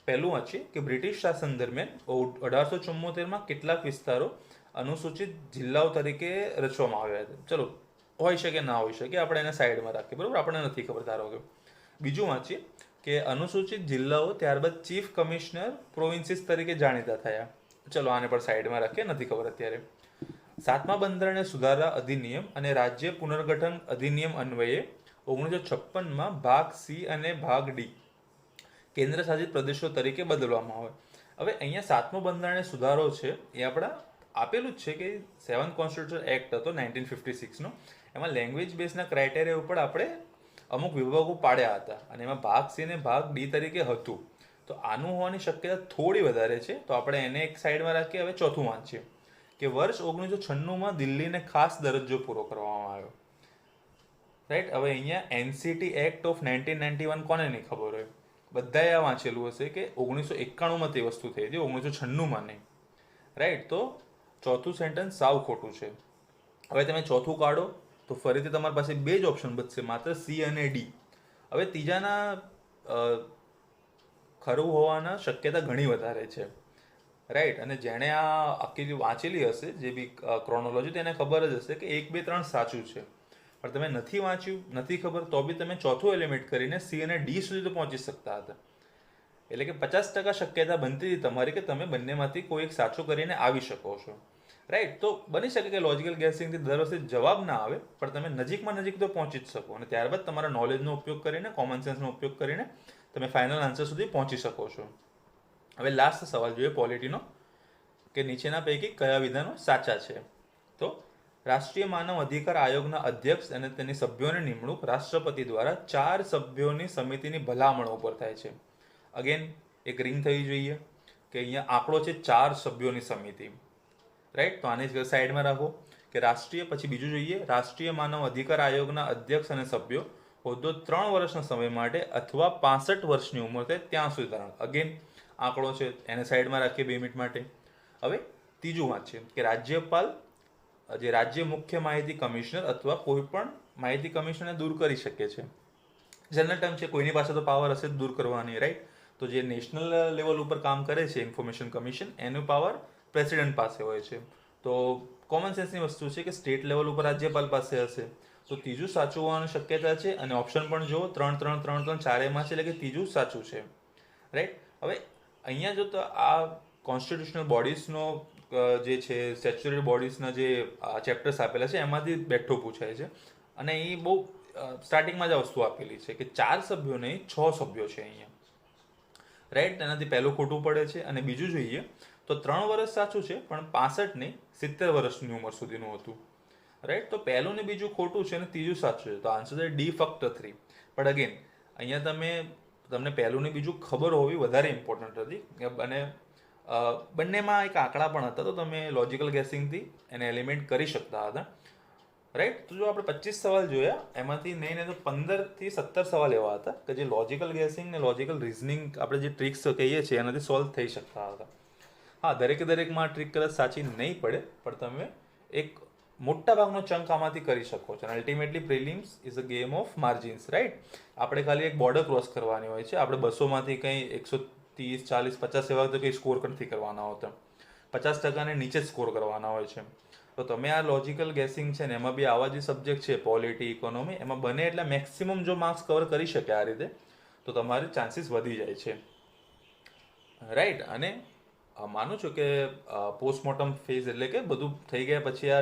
પહેલું વાંચીએ કે બ્રિટિશ શાસન દરમિયાન 1874માં કેટલાક વિસ્તારો અનુસૂચિત જિલ્લાઓ તરીકે રચવામાં આવ્યા હતા. ચલો, હોઈ શકે ના હોઈ શકે, આપણે એને સાઈડમાં રાખીએ, બરાબર, આપણને નથી ખબર. ધારો કે બીજું વાંચીએ કે અનુસૂચિત જિલ્લાઓ ત્યારબાદ ચીફ કમિશનર પ્રોવિન્સીસ તરીકે જાણીતા થયા. ચલો, આને પણ સાઈડમાં રાખીએ, નથી ખબર અત્યારે. 7મા બંધારણીય સુધારા અધિનિયમ અને રાજ્ય પુનર્ગઠન અધિનિયમ અન્વયે 1956માં ભાગ C અને ભાગ D કેન્દ્ર શાસિત પ્રદેશો તરીકે બદલવામાં આવે. હવે અહીંયા 7મો બંધારણીય સુધારો છે એ આપણા આપેલું જ છે કે 7th કોન્સ્ટિટ્યુશન એક્ટ હતો 1956નો. એમાં લેંગ્વેજ બેઝના ક્રાઇટેરિયા ઉપર આપણે અમુક વિભાગો પાડ્યા હતા અને એમાં ભાગ C અને ભાગ D તરીકે હતું. તો આનું હોવાની શક્યતા થોડી વધારે છે. તો આપણે એને એક સાઈડમાં રાખીએ. હવે ચોથું વાંચીએ કે વર્ષ 1996માં દિલ્હીને ખાસ દરજ્જો પૂરો કરવામાં આવ્યો. રાઈટ, હવે અહીંયા NCT એક્ટ ઓફ 1991 કોને નહીં ખબર હોય? બધાએ આ વાંચેલું હશે કે 1991માં તે વસ્તુ થઈ હતી, 1996માં નહીં. રાઈટ, તો ચોથું સેન્ટેન્સ સાવ ખોટું છે. હવે તમે ચોથું કાઢો તો ફરીથી તમારી પાસે બે જ ઓપ્શન બચશે, માત્ર C અને D. હવે ત્રીજાના ખરું હોવાના શક્યતા ઘણી વધારે છે. રાઈટ, અને જેણે આ આખી વાંચેલી હશે, જે બી ક્રોનોલોજી, તેને ખબર જ હશે કે 1, 2, 3 સાચું છે. પણ તમે નથી વાંચ્યું, નથી ખબર, તો બી તમે ચોથું એલિમેન્ટ કરીને C અને D સુધી તો પહોંચી શકતા હતા. એટલે કે 50% શક્યતા બનતી હતી તમારી કે તમે બંનેમાંથી કોઈ એક સાચું કરીને આવી શકો છો. રાઈટ, તો બની શકે કે લોજિકલ ગેસિંગથી દર વખતે જવાબ ના આવે, પણ તમે નજીકમાં નજીક તો પહોંચી જ શકો. અને ત્યારબાદ તમારા નોલેજનો ઉપયોગ કરીને, કોમન સેન્સનો ઉપયોગ કરીને તમે ફાઇનલ આન્સર સુધી પહોંચી શકો છો. હવે લાસ્ટ સવાલ જોઈએ પોલિટીનો, કે નીચેના પૈકી કયા વિધાનો સાચા છે? તો રાષ્ટ્રીય માનવ અધિકાર આયોગના અધ્યક્ષ અને તેની સભ્યોની નિમણૂક રાષ્ટ્રપતિ દ્વારા 4 સભ્યોની સમિતિની ભલામણો ઉપર થાય છે. અગેન એક રિંગ થવી જોઈએ કે અહીંયા આંકડો છે 4 સભ્યોની સમિતિ. રાઈટ, તો આને જ સાઈડમાં રાખો કે રાષ્ટ્રીય, પછી બીજું જોઈએ, રાષ્ટ્રીય માનવ અધિકાર આયોગના અધ્યક્ષ અને સભ્યો હોદ્દો 3 વર્ષના સમય માટે અથવા 65 વર્ષની ઉંમર થાય ત્યાં સુધી ધારણ. અગેન આંકડો છે, એને સાઈડમાં રાખીએ 2 મિનિટ માટે. હવે ત્રીજું વાંચીએ કે રાજ્યપાલ જે રાજ્ય મુખ્ય માહિતી કમિશનર અથવા કોઈ પણ માહિતી કમિશનરને દૂર કરી શકે છે. જનરલ ટર્મ છે, કોઈની પાસે તો પાવર હશે જ દૂર કરવાની. રાઈટ, તો જે નેશનલ લેવલ ઉપર કામ કરે છે ઇન્ફોર્મેશન કમિશન, એનું પાવર પ્રેસિડેન્ટ પાસે હોય છે. તો કોમન સેન્સની વસ્તુ છે કે સ્ટેટ લેવલ ઉપર રાજ્યપાલ પાસે હશે. તો ત્રીજું સાચું હોવાની શક્યતા છે. અને ઓપ્શન પણ જુઓ, 3, 3, 3, 3 ચારેયમાં છે, એટલે કે ત્રીજું સાચું છે. રાઈટ, હવે અહીંયા જો તો આ કોન્સ્ટિટ્યુશનલ બોડીઝનો જે છે, સ્ટેચ્યુટરી બોડીઝના જે ચેપ્ટર્સ આપેલા છે એમાંથી બેઠો પૂછાય છે. અને એ બહુ સ્ટાર્ટિંગમાં જ આ વસ્તુ આપેલી છે કે 4 સભ્યો નહીં, 6 સભ્યો છે અહીંયા. રાઈટ, તેનાથી પહેલું ખોટું પડે છે. અને બીજું જોઈએ તો 3 વર્ષ સાચું છે, પણ 65 નહીં, 70 વર્ષની ઉંમર સુધીનું હતું. રાઈટ, તો પહેલું ને બીજું ખોટું છે અને ત્રીજું સાચું છે. તો આન્સર છે D, ફક્ત 3. પણ અગેન અહીંયા તમને પહેલું ને બીજું ખબર હોવી વધારે ઇમ્પોર્ટન્ટ હતી. અને બંનેમાં એક આંકડા પણ હતા, તો તમે લોજિકલ ગેસિંગથી એને એલિમેન્ટ કરી શકતા હતા. રાઈટ, તો જો આપણે 25 સવાલ જોયા, એમાંથી નહીં તો 15 થી 17 સવાલ એવા હતા કે જે લોજિકલ ગેસિંગ ને લોજિકલ રિઝનિંગ, આપણે જે ટ્રિક્સ કહીએ છીએ એનાથી સોલ્વ થઈ શકતા હતા. હા, દરેકમાં ટ્રિક કદાચ સાચી નહીં પડે, પણ તમે એક મોટા ભાગનો ચંક આમાંથી કરી શકો છો. અને ultimately prelims is a game of margins. Right, આપણે ખાલી એક બોર્ડર ક્રોસ કરવાની હોય છે. આપણે 200માંથી કંઈ 30, 40, 50 એવા તો કંઈ સ્કોર નથી કરવાના હોતા, 50% નીચે જ સ્કોર કરવાના હોય છે. તો તમે આ લોજિકલ ગેસિંગ છે ને એમાં બી આવા જે સબ્જેક્ટ છે પોલિટી, ઇકોનોમી, એમાં બને એટલે મેક્સિમમ જો માર્ક્સ કવર કરી શકે આ રીતે તો તમારે ચાન્સીસ વધી જાય છે, રાઈટ. અને માનું છું કે પોસ્ટમોર્ટમ ફેઝ એટલે કે બધું થઈ ગયા પછી આ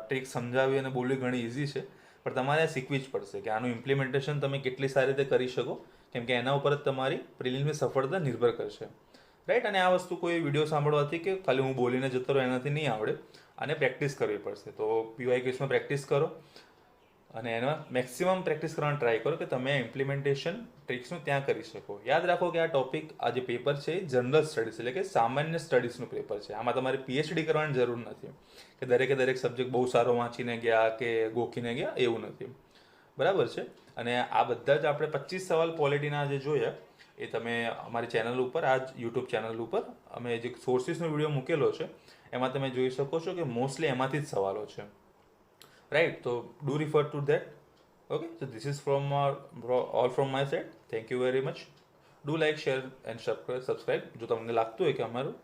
ટ્રીક સમજાવી અને બોલવી ઘણી ઇઝી છે, પણ તમારે આ શીખવી જ પડશે કે આનું ઇમ્પ્લિમેન્ટેશન તમે કેટલી સારી રીતે કરી શકો, કેમ કે એના ઉપર જ તમારી પ્રિલિમ્સની સફળતા નિર્ભર કરશે, રાઈટ. અને આ વસ્તુ કોઈ વિડીયો સાંભળવાથી કે ખાલી હું બોલીને જતો રહું એનાથી નહીં આવડે, આને પ્રેક્ટિસ કરવી પડશે. તો પીવાય ક્વિઝમાં પ્રેક્ટિસ કરો અને એમાં મેક્સિમમ પ્રેક્ટિસ કરવાનો ટ્રાય કરો કે તમે ઇમ્પ્લિમેન્ટેશન ટ્રિક્સનું ત્યાં કરી શકો. યાદ રાખો કે આ ટોપિક, આ જે પેપર છે એ જનરલ સ્ટડીઝ એટલે કે સામાન્ય સ્ટડીઝનું પેપર છે. આમાં તમારે પીએચડી કરવાની જરૂર નથી કે દરેક સબ્જેક્ટ બહુ સારો વાંચીને ગયા કે ગોખીને ગયા, એવું નથી, બરાબર છે. અને આ બધા જ આપણે 25 સવાલ પોલિટીના જે જોયા એ તમે અમારી ચેનલ ઉપર, આ જ યુટ્યુબ ચેનલ ઉપર અમે જે સોર્સિસનો વિડીયો મૂકેલો છે એમાં તમે જોઈ શકો છો કે મોસ્ટલી એમાંથી જ સવાલો છે, રાઈટ. તો do refer two that. Okay, so this is all from my side. Thank you very much. Do like, share and subscribe જો તમને લાગતું હોય કે અમારું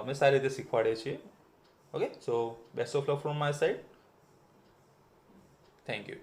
અમે સારી રીતે શીખવાડીએ છીએ. Okay, so best of luck from my side. Thank you.